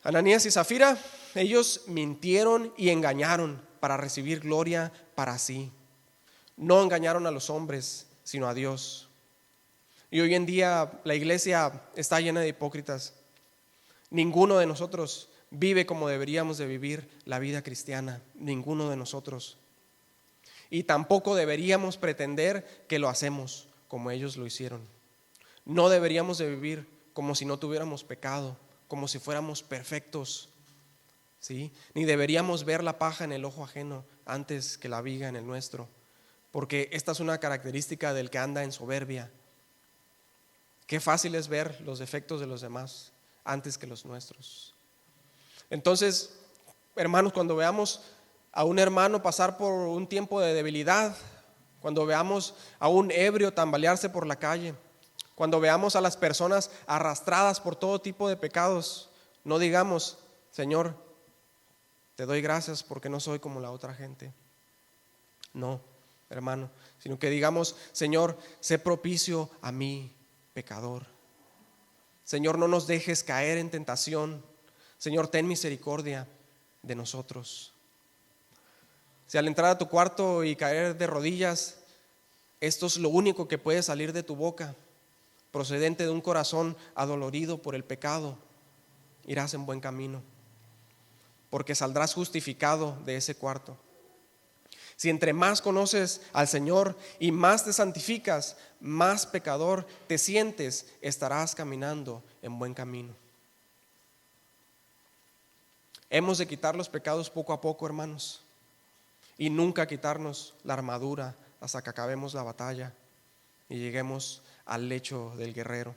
Ananías y Zafira, ellos mintieron y engañaron para recibir gloria para sí. No engañaron a los hombres, sino a Dios. Y hoy en día la iglesia está llena de hipócritas. Ninguno de nosotros vive como deberíamos de vivir la vida cristiana, ninguno de nosotros. Y tampoco deberíamos pretender que lo hacemos como ellos lo hicieron. No deberíamos de vivir como si no tuviéramos pecado, como si fuéramos perfectos, ¿sí? Ni deberíamos ver la paja en el ojo ajeno antes que la viga en el nuestro, porque esta es una característica del que anda en soberbia. Qué fácil es ver los defectos de los demás antes que los nuestros. Entonces, hermanos, cuando veamos a un hermano pasar por un tiempo de debilidad, cuando veamos a un ebrio tambalearse por la calle, cuando veamos a las personas arrastradas por todo tipo de pecados, no digamos, Señor, te doy gracias porque no soy como la otra gente. No, hermano, sino que digamos, Señor, sé propicio a mí, pecador. Señor, no nos dejes caer en tentación. Señor, ten misericordia de nosotros. Si al entrar a tu cuarto y caer de rodillas, esto es lo único que puede salir de tu boca, procedente de un corazón adolorido por el pecado, irás en buen camino, porque saldrás justificado de ese cuarto. Si entre más conoces al Señor y más te santificas, más pecador te sientes, estarás caminando en buen camino. Hemos de quitar los pecados poco a poco, hermanos, y nunca quitarnos la armadura hasta que acabemos la batalla y lleguemos al lecho del guerrero.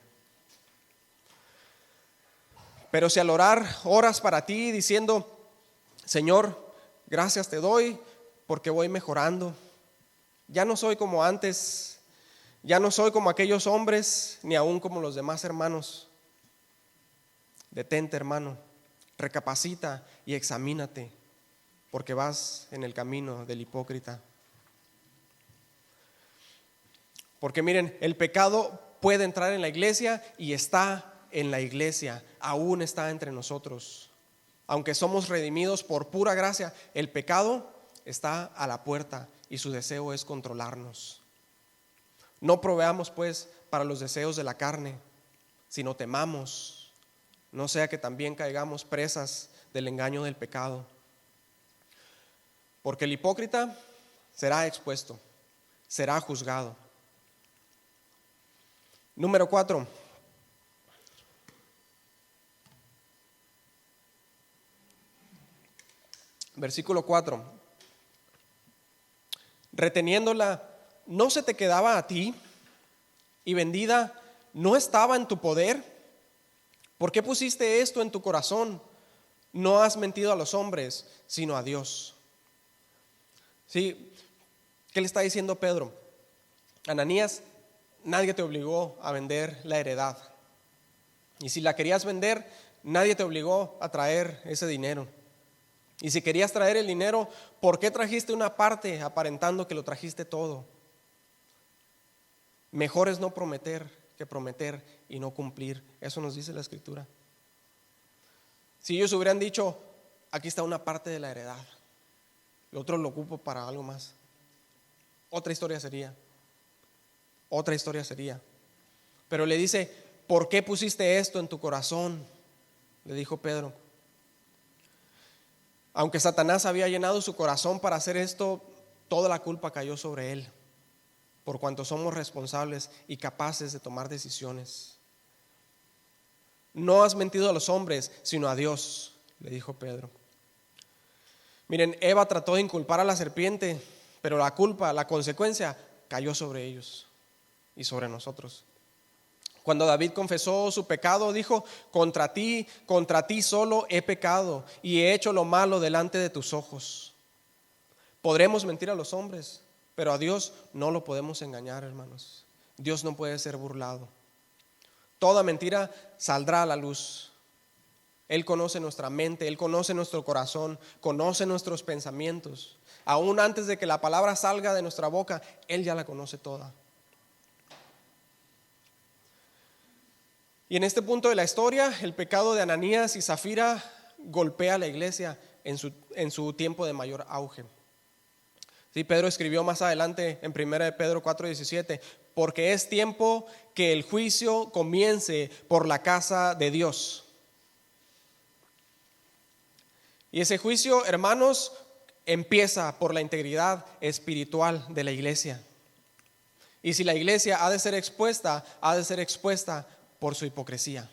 Pero si al orar oras para ti diciendo, Señor, gracias te doy porque voy mejorando, ya no soy como antes, ya no soy como aquellos hombres, ni aún como los demás hermanos. Detente, hermano, recapacita y examínate, porque vas en el camino del hipócrita. Porque miren, el pecado puede entrar en la iglesia y está en la iglesia, aún está entre nosotros. Aunque somos redimidos por pura gracia, el pecado está a la puerta y su deseo es controlarnos. No proveamos pues para los deseos de la carne, sino temamos, no sea que también caigamos presas del engaño del pecado. Porque el hipócrita será expuesto, será juzgado. Número 4. Versículo 4. Reteniéndola, ¿no se te quedaba a ti? Y vendida, ¿no estaba en tu poder? ¿Por qué pusiste esto en tu corazón? No has mentido a los hombres, sino a Dios. ¿Sí? ¿Qué le está diciendo Pedro? Ananías, nadie te obligó a vender la heredad. Y si la querías vender, nadie te obligó a traer ese dinero. Y si querías traer el dinero, ¿por qué trajiste una parte aparentando que lo trajiste todo? Mejor es no prometer que prometer y no cumplir. Eso nos dice la Escritura. Si ellos hubieran dicho, aquí está una parte de la heredad, lo otro lo ocupo para algo más, otra historia sería. otra historia sería. Pero le dice: ¿por qué pusiste esto en tu corazón?, le dijo Pedro. Aunque Satanás había llenado su corazón para hacer esto, toda la culpa cayó sobre él, por cuanto somos responsables y capaces de tomar decisiones. No has mentido a los hombres, sino a Dios, le dijo Pedro. Miren, Eva trató de inculpar a la serpiente, pero la culpa, la consecuencia, cayó sobre ellos y sobre nosotros. Cuando David confesó su pecado, dijo: contra ti solo he pecado y he hecho lo malo delante de tus ojos. Podremos mentir a los hombres, pero a Dios no lo podemos engañar, hermanos. Dios no puede ser burlado. Toda mentira saldrá a la luz. Él conoce nuestra mente, Él conoce nuestro corazón, conoce nuestros pensamientos. Aún antes de que la palabra salga de nuestra boca, Él ya la conoce toda. Y en este punto de la historia, el pecado de Ananías y Zafira golpea a la iglesia en su tiempo de mayor auge. Sí, Pedro escribió más adelante en 1 de Pedro 4:17: porque es tiempo que el juicio comience por la casa de Dios. Y ese juicio, hermanos, empieza por la integridad espiritual de la iglesia. Y si la iglesia ha de ser expuesta por su hipocresía.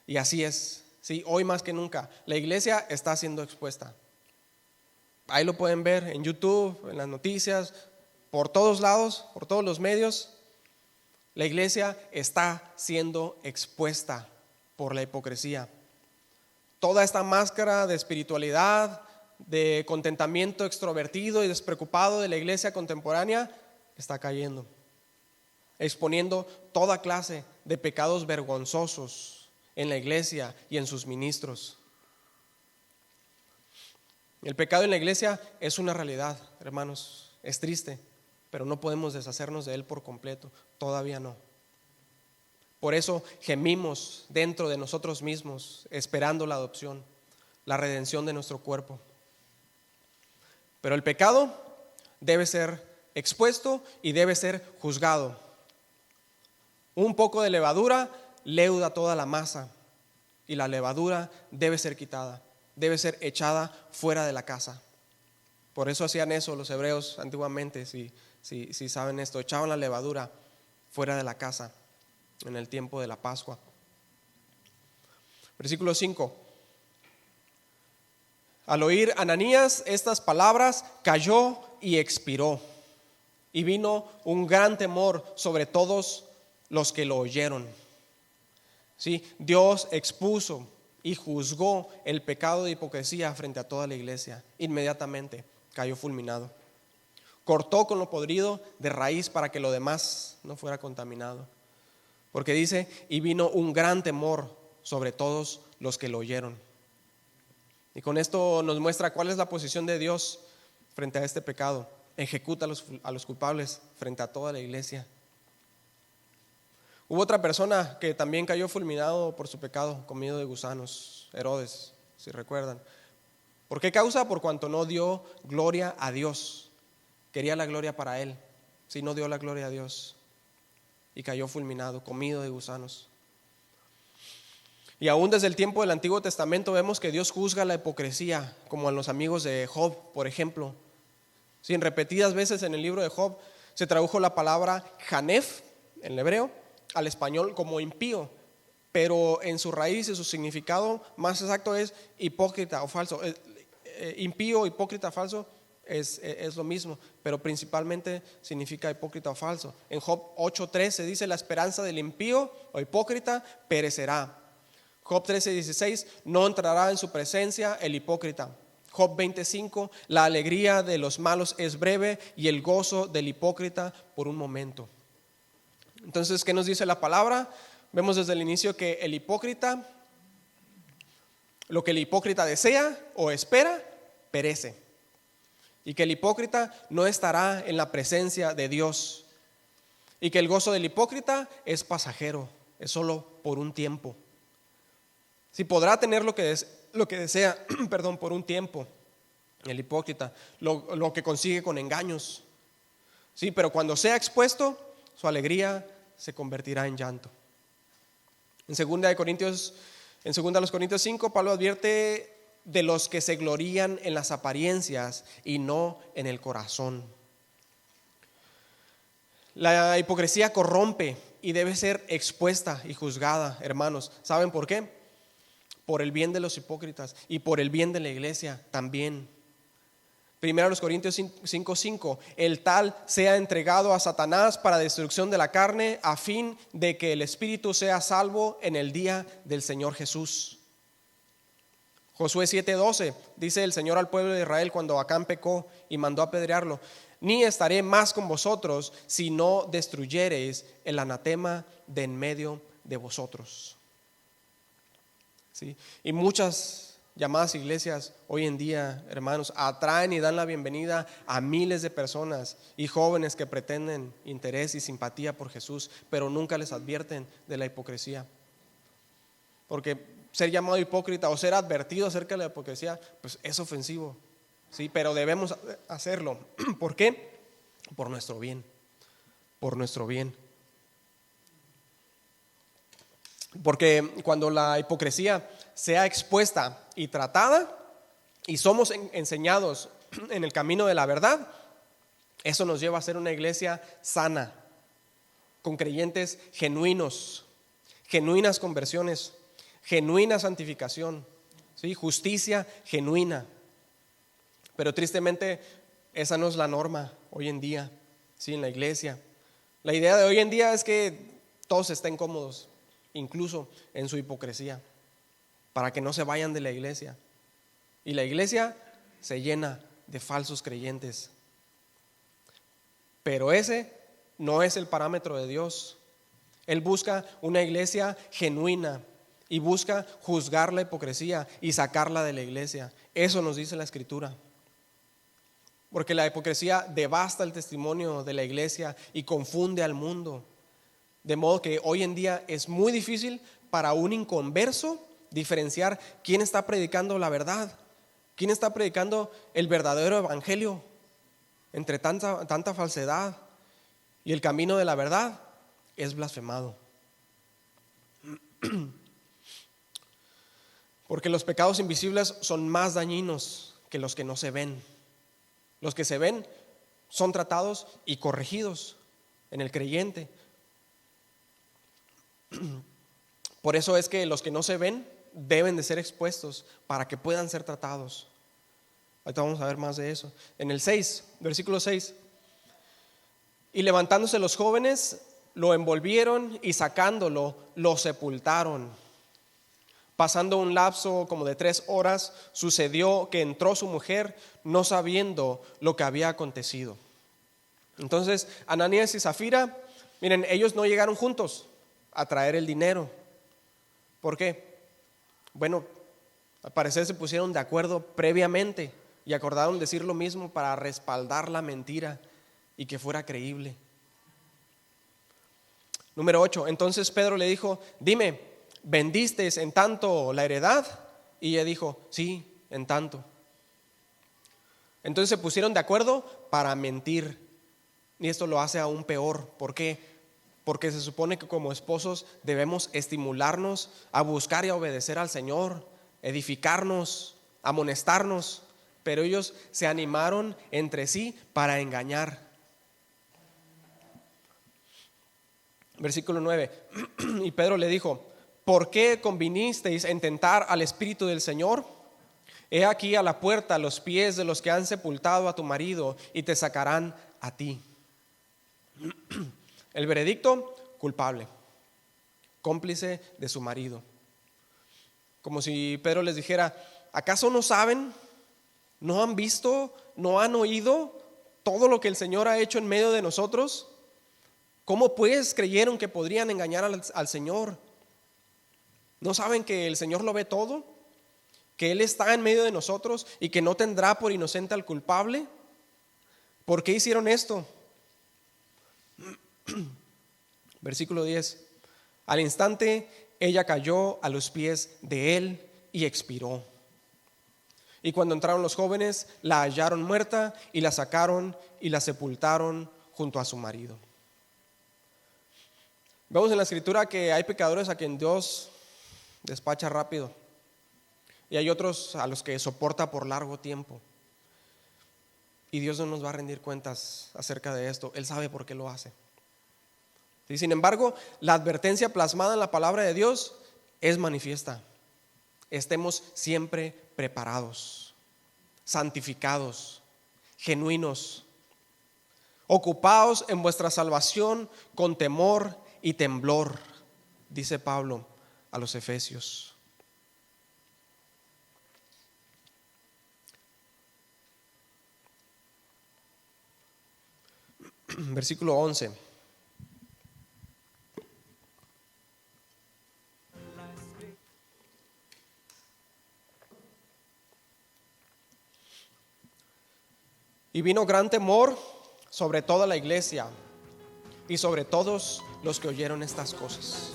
Y así es, sí, hoy más que nunca la iglesia está siendo expuesta. Ahí lo pueden ver en YouTube, en las noticias, por todos lados, por todos los medios. La iglesia está siendo expuesta por la hipocresía. Toda esta máscara de espiritualidad, de contentamiento extrovertido y despreocupado de la iglesia contemporánea está cayendo, exponiendo toda clase de pecados vergonzosos en la iglesia y en sus ministros. El pecado en la iglesia es una realidad, hermanos, es triste, pero no podemos deshacernos de él por completo, todavía no. Por eso gemimos dentro de nosotros mismos, esperando la adopción, la redención de nuestro cuerpo. Pero el pecado debe ser expuesto y debe ser juzgado. Un poco de levadura leuda toda la masa, y la levadura debe ser quitada, debe ser echada fuera de la casa. Por eso hacían eso los hebreos antiguamente, si saben esto, echaban la levadura fuera de la casa en el tiempo de la Pascua. Versículo 5. Al oír Ananías estas palabras, cayó y expiró, y vino un gran temor sobre todos los que lo oyeron. Sí, Dios expuso y juzgó el pecado de hipocresía frente a toda la iglesia. Inmediatamente cayó fulminado. Cortó con lo podrido de raíz para que lo demás no fuera contaminado. Porque dice: y vino un gran temor sobre todos los que lo oyeron. Y con esto nos muestra cuál es la posición de Dios frente a este pecado. Ejecuta a los culpables frente a toda la iglesia. Hubo otra persona que también cayó fulminado por su pecado, comido de gusanos, Herodes, si recuerdan. ¿Por qué causa? Por cuanto no dio gloria a Dios. Quería la gloria para él, si no dio la gloria a Dios. Y cayó fulminado, comido de gusanos. Y aún desde el tiempo del Antiguo Testamento vemos que Dios juzga la hipocresía, como en los amigos de Job, por ejemplo. Sí, en repetidas veces en el libro de Job se tradujo la palabra Janef, en el hebreo, al español como impío, pero en su raíz y su significado más exacto es hipócrita o falso. Impío, hipócrita, falso es lo mismo, pero principalmente significa hipócrita o falso. En Job 8:13 dice: la esperanza del impío o hipócrita perecerá. Job 13:16, no entrará en su presencia el hipócrita. Job 20:5, la alegría de los malos es breve y el gozo del hipócrita por un momento. Entonces, ¿qué nos dice la palabra? Vemos desde el inicio que el hipócrita, lo que el hipócrita desea o espera, perece. Y que el hipócrita no estará en la presencia de Dios. Y que el gozo del hipócrita es pasajero, es solo por un tiempo. Si podrá tener lo que desea, por un tiempo, el hipócrita, lo que consigue con engaños. Sí, pero cuando sea expuesto, su alegría se convertirá en llanto. En 2 Corintios 5, Pablo advierte de los que se glorían en las apariencias y no en el corazón. La hipocresía corrompe y debe ser expuesta y juzgada, hermanos. ¿Saben por qué? Por el bien de los hipócritas y por el bien de la iglesia también. 1 Corintios 5:5, el tal sea entregado a Satanás para destrucción de la carne, a fin de que el espíritu sea salvo en el día del Señor Jesús. Josué 7:12, dice el Señor al pueblo de Israel cuando Acán pecó y mandó apedrearlo: ni estaré más con vosotros si no destruyereis el anatema de en medio de vosotros. ¿Sí? Y muchas llamadas iglesias hoy en día, hermanos, atraen y dan la bienvenida a miles de personas y jóvenes que pretenden interés y simpatía por Jesús, pero nunca les advierten de la hipocresía. Porque ser llamado hipócrita o ser advertido acerca de la hipocresía, pues es ofensivo, ¿sí? Pero debemos hacerlo. ¿Por qué? Por nuestro bien, por nuestro bien. Porque cuando la hipocresía sea expuesta y tratada y somos enseñados en el camino de la verdad, eso nos lleva a ser una iglesia sana, con creyentes genuinos, genuinas conversiones, genuina santificación, ¿sí? Justicia genuina. Pero tristemente esa no es la norma hoy en día, ¿sí? En la iglesia. La idea de hoy en día es que todos estén cómodos, incluso en su hipocresía, para que no se vayan de la iglesia. Y la iglesia se llena de falsos creyentes. Pero ese no es el parámetro de Dios. Él busca una iglesia genuina y busca juzgar la hipocresía y sacarla de la iglesia. Eso nos dice la Escritura. Porque la hipocresía devasta el testimonio de la iglesia y confunde al mundo. De modo que hoy en día es muy difícil para un inconverso diferenciar quién está predicando la verdad, quién está predicando el verdadero evangelio entre tanta falsedad, y el camino de la verdad es blasfemado. Porque los pecados invisibles son más dañinos que los que no se ven. Los que se ven son tratados y corregidos en el creyente. Por eso es que los que no se ven deben de ser expuestos para que puedan ser tratados. Ahorita vamos a ver más de eso. En el 6, versículo 6. Y levantándose los jóvenes, lo envolvieron y sacándolo, lo sepultaron. Pasando un lapso como de 3 horas, sucedió que entró su mujer, no sabiendo lo que había acontecido. Entonces, Ananías y Zafira, miren, ellos no llegaron juntos a traer el dinero. ¿Por qué? Bueno, al parecer se pusieron de acuerdo previamente y acordaron decir lo mismo para respaldar la mentira y que fuera creíble. Número 8, entonces Pedro le dijo: dime, ¿vendisteis en tanto la heredad? Y ella dijo: sí, en tanto. Entonces se pusieron de acuerdo para mentir, y esto lo hace aún peor. ¿Por qué? Porque se supone que como esposos debemos estimularnos a buscar y a obedecer al Señor, edificarnos, amonestarnos, pero ellos se animaron entre sí para engañar. Versículo 9, y Pedro le dijo: ¿por qué convinisteis en tentar al Espíritu del Señor? He aquí a la puerta los pies de los que han sepultado a tu marido y te sacarán a ti. El veredicto: culpable, cómplice de su marido. Como si Pedro les dijera: ¿acaso no saben? ¿No han visto? ¿No han oído todo lo que el Señor ha hecho en medio de nosotros? ¿Cómo pues creyeron que podrían engañar al Señor? ¿No saben que el Señor lo ve todo? ¿Que Él está en medio de nosotros y que no tendrá por inocente al culpable? ¿Por qué hicieron esto? Versículo 10. Al instante ella cayó a los pies de él y expiró. Y cuando entraron los jóvenes, la hallaron muerta y la sacaron y la sepultaron junto a su marido. Vemos en la escritura que hay pecadores a quien Dios despacha rápido y hay otros a los que soporta por largo tiempo. Y Dios no nos va a rendir cuentas acerca de esto. Él sabe por qué lo hace. Y sin embargo, la advertencia plasmada en la palabra de Dios es manifiesta. Estemos siempre preparados, santificados, genuinos, ocupados en vuestra salvación con temor y temblor, dice Pablo a los Efesios. Versículo 11. Y vino gran temor sobre toda la iglesia y sobre todos los que oyeron estas cosas.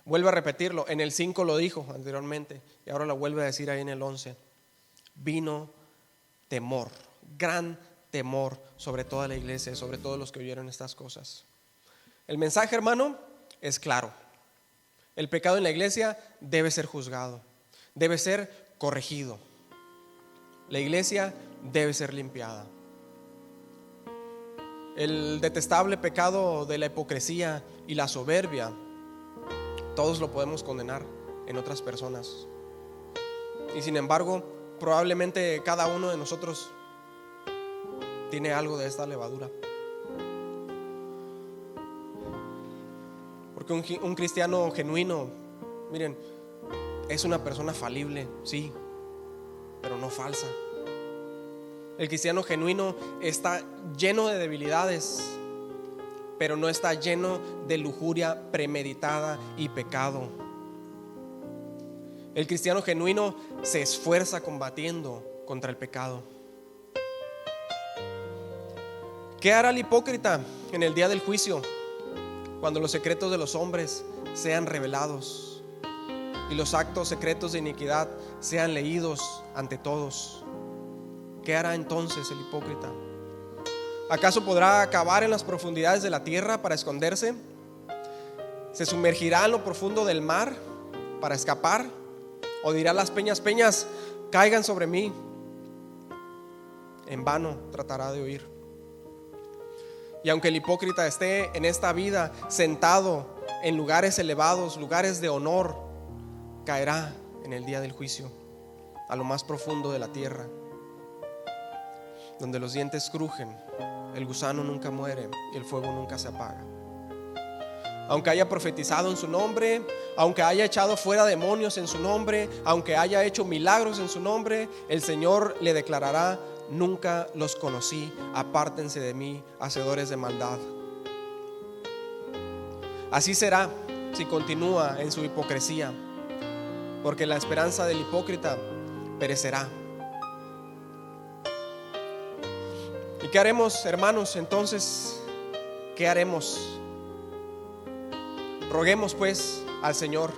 Vuelve a repetirlo, en el 5 lo dijo anteriormente y ahora lo vuelve a decir ahí en el 11. Vino temor, gran temor sobre toda la iglesia y sobre todos los que oyeron estas cosas. El mensaje, hermano, es claro. El pecado en la iglesia debe ser juzgado, debe ser corregido. La iglesia debe ser limpiada. El detestable pecado de la hipocresía y la soberbia, todos lo podemos condenar en otras personas. Y sin embargo, probablemente cada uno de nosotros tiene algo de esta levadura. Porque un cristiano genuino, miren, es una persona falible, sí, pero no falsa. El cristiano genuino está lleno de debilidades, pero no está lleno de lujuria premeditada y pecado. El cristiano genuino se esfuerza combatiendo contra el pecado. ¿Qué hará el hipócrita en el día del juicio, cuando los secretos de los hombres sean revelados y los actos secretos de iniquidad sean leídos ante todos? ¿Qué hará entonces el hipócrita? ¿Acaso podrá cavar en las profundidades de la tierra para esconderse? ¿Se sumergirá en lo profundo del mar para escapar? ¿O dirá a las peñas, peñas, caigan sobre mí? En vano tratará de huir. Y aunque el hipócrita esté en esta vida sentado en lugares elevados, lugares de honor, caerá en el día del juicio a lo más profundo de la tierra, donde los dientes crujen, el gusano nunca muere y el fuego nunca se apaga. Aunque haya profetizado en su nombre, aunque haya echado fuera demonios en su nombre, aunque haya hecho milagros en su nombre, el Señor le declarará: nunca los conocí, apártense de mí, hacedores de maldad. Así será si continúa en su hipocresía, porque la esperanza del hipócrita perecerá. ¿Y qué haremos, hermanos? Entonces, ¿qué haremos? Roguemos pues al Señor: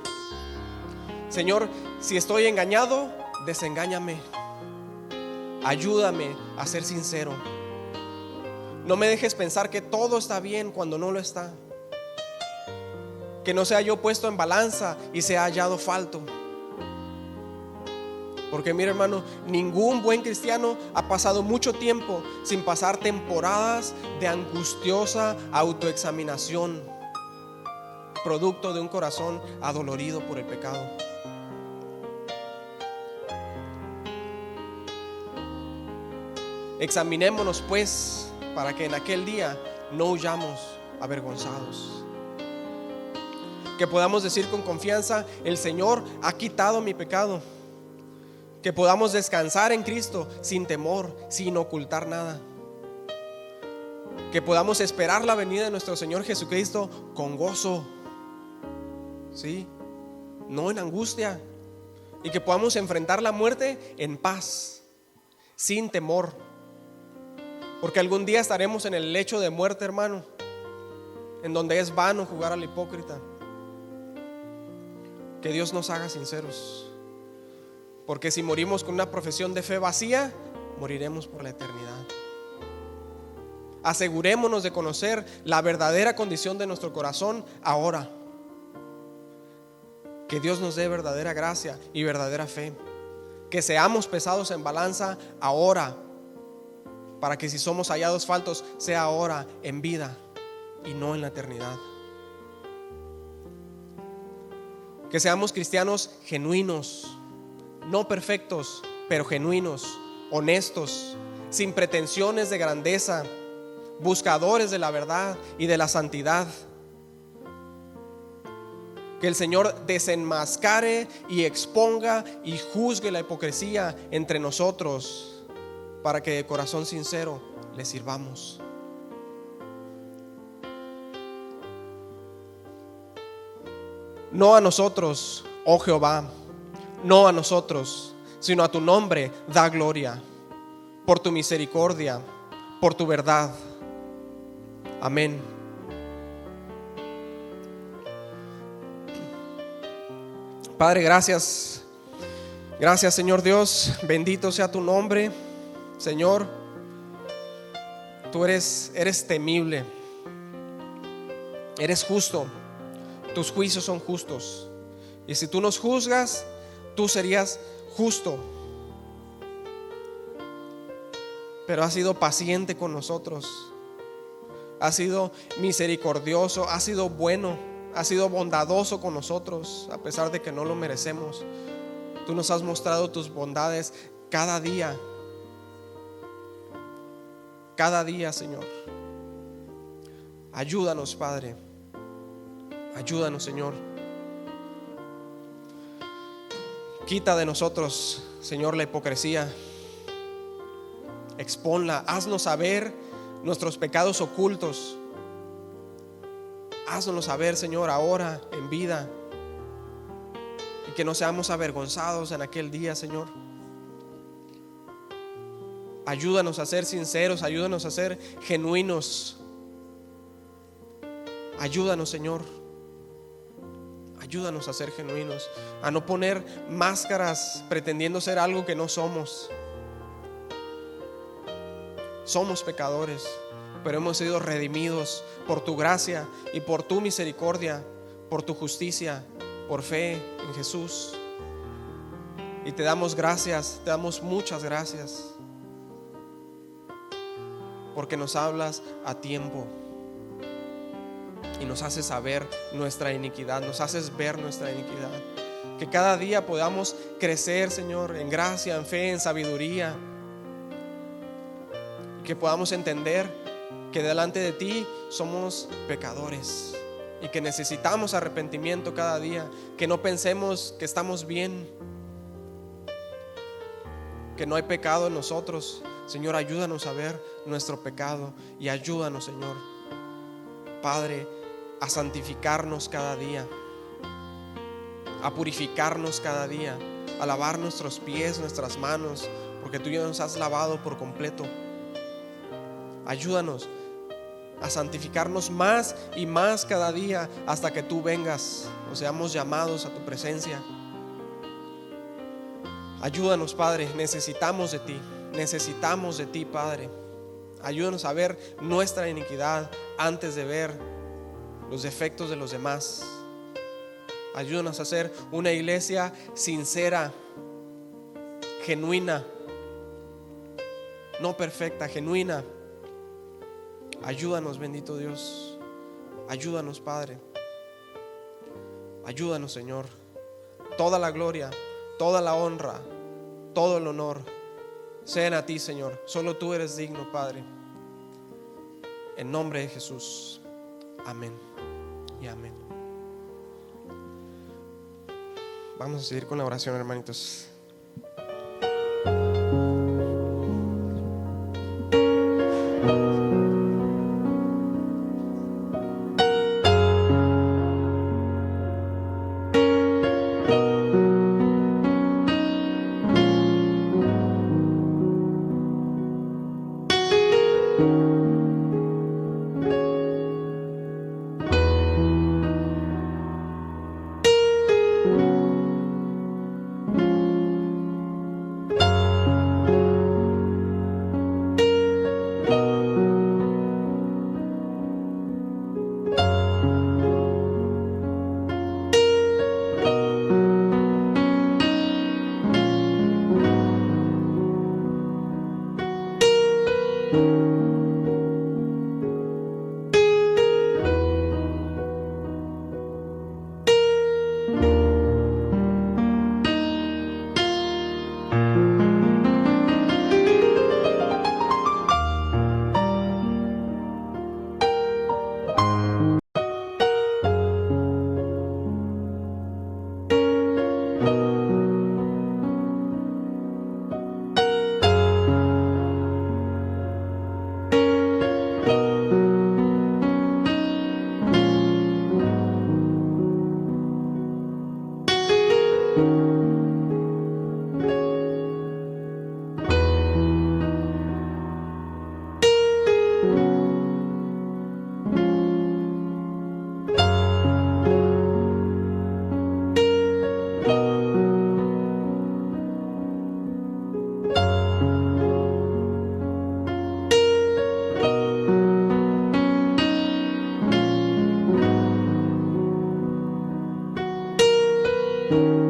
Señor, si estoy engañado, desengáñame. Ayúdame a ser sincero. No me dejes pensar que todo está bien cuando no lo está. Que no sea yo puesto en balanza y sea hallado falto. Porque mira, hermano, ningún buen cristiano ha pasado mucho tiempo sin pasar temporadas de angustiosa autoexaminación, producto de un corazón adolorido por el pecado. Examinémonos pues, para que en aquel día no huyamos avergonzados. Que podamos decir con confianza: el Señor ha quitado mi pecado. Que podamos descansar en Cristo sin temor, sin ocultar nada. Que podamos esperar la venida de nuestro Señor Jesucristo con gozo, ¿sí? No en angustia. Y que podamos enfrentar la muerte en paz, sin temor. Porque algún día estaremos en el lecho de muerte, hermano, en donde es vano jugar al hipócrita. Que Dios nos haga sinceros. Porque si morimos con una profesión de fe vacía, moriremos por la eternidad. Asegurémonos de conocer la verdadera condición de nuestro corazón ahora. Que Dios nos dé verdadera gracia y verdadera fe. Que seamos pesados en balanza ahora, para que si somos hallados faltos, sea ahora en vida y no en la eternidad. Que seamos cristianos genuinos, no perfectos, pero genuinos, honestos, sin pretensiones de grandeza, buscadores de la verdad y de la santidad. Que el Señor desenmascare y exponga y juzgue la hipocresía entre nosotros, para que de corazón sincero le sirvamos. No a nosotros, oh Jehová, no a nosotros, sino a tu nombre da gloria, por tu misericordia, por tu verdad. Amén. Padre, gracias. Gracias, Señor Dios. Bendito sea tu nombre, Señor. Tú eres temible. Eres justo. Tus juicios son justos. Y si tú nos juzgas, tú serías justo. Pero has sido paciente con nosotros. Has sido misericordioso. Has sido bueno. Has sido bondadoso con nosotros, a pesar de que no lo merecemos. Tú nos has mostrado tus bondades cada día. Cada día, Señor. Ayúdanos, Padre. Ayúdanos, Señor. Quita de nosotros, Señor, la hipocresía. Exponla. Haznos saber nuestros pecados ocultos. Haznos saber, Señor, ahora en vida, y que no seamos avergonzados en aquel día, Señor. Ayúdanos a ser sinceros, ayúdanos a ser genuinos. Ayúdanos, Señor. Ayúdanos a ser genuinos, a no poner máscaras pretendiendo ser algo que no somos. Somos pecadores, pero hemos sido redimidos por tu gracia y por tu misericordia, por tu justicia, por fe en Jesús. Y te damos gracias, te damos muchas gracias, porque nos hablas a tiempo y nos haces saber nuestra iniquidad, nos haces ver nuestra iniquidad. Que cada día podamos crecer, Señor, en gracia, en fe, en sabiduría, y que podamos entender que delante de ti somos pecadores y que necesitamos arrepentimiento cada día. Que no pensemos que estamos bien, que no hay pecado en nosotros. Señor, ayúdanos a ver nuestro pecado y ayúdanos, Señor, Padre, a santificarnos cada día, a purificarnos cada día, a lavar nuestros pies, nuestras manos, porque tú ya nos has lavado por completo. Ayúdanos a santificarnos más y más cada día hasta que tú vengas o seamos llamados a tu presencia. Ayúdanos, Padre, necesitamos de ti, Padre. Ayúdanos a ver nuestra iniquidad antes de ver los defectos de los demás. Ayúdanos a ser una iglesia sincera, genuina, no perfecta, genuina. Ayúdanos, bendito Dios. Ayúdanos, Padre. Ayúdanos, Señor. Toda la gloria, toda la honra, todo el honor sean a ti, Señor. Solo tú eres digno, Padre. En nombre de Jesús. Amén y amén. Vamos a seguir con la oración, hermanitos. Thank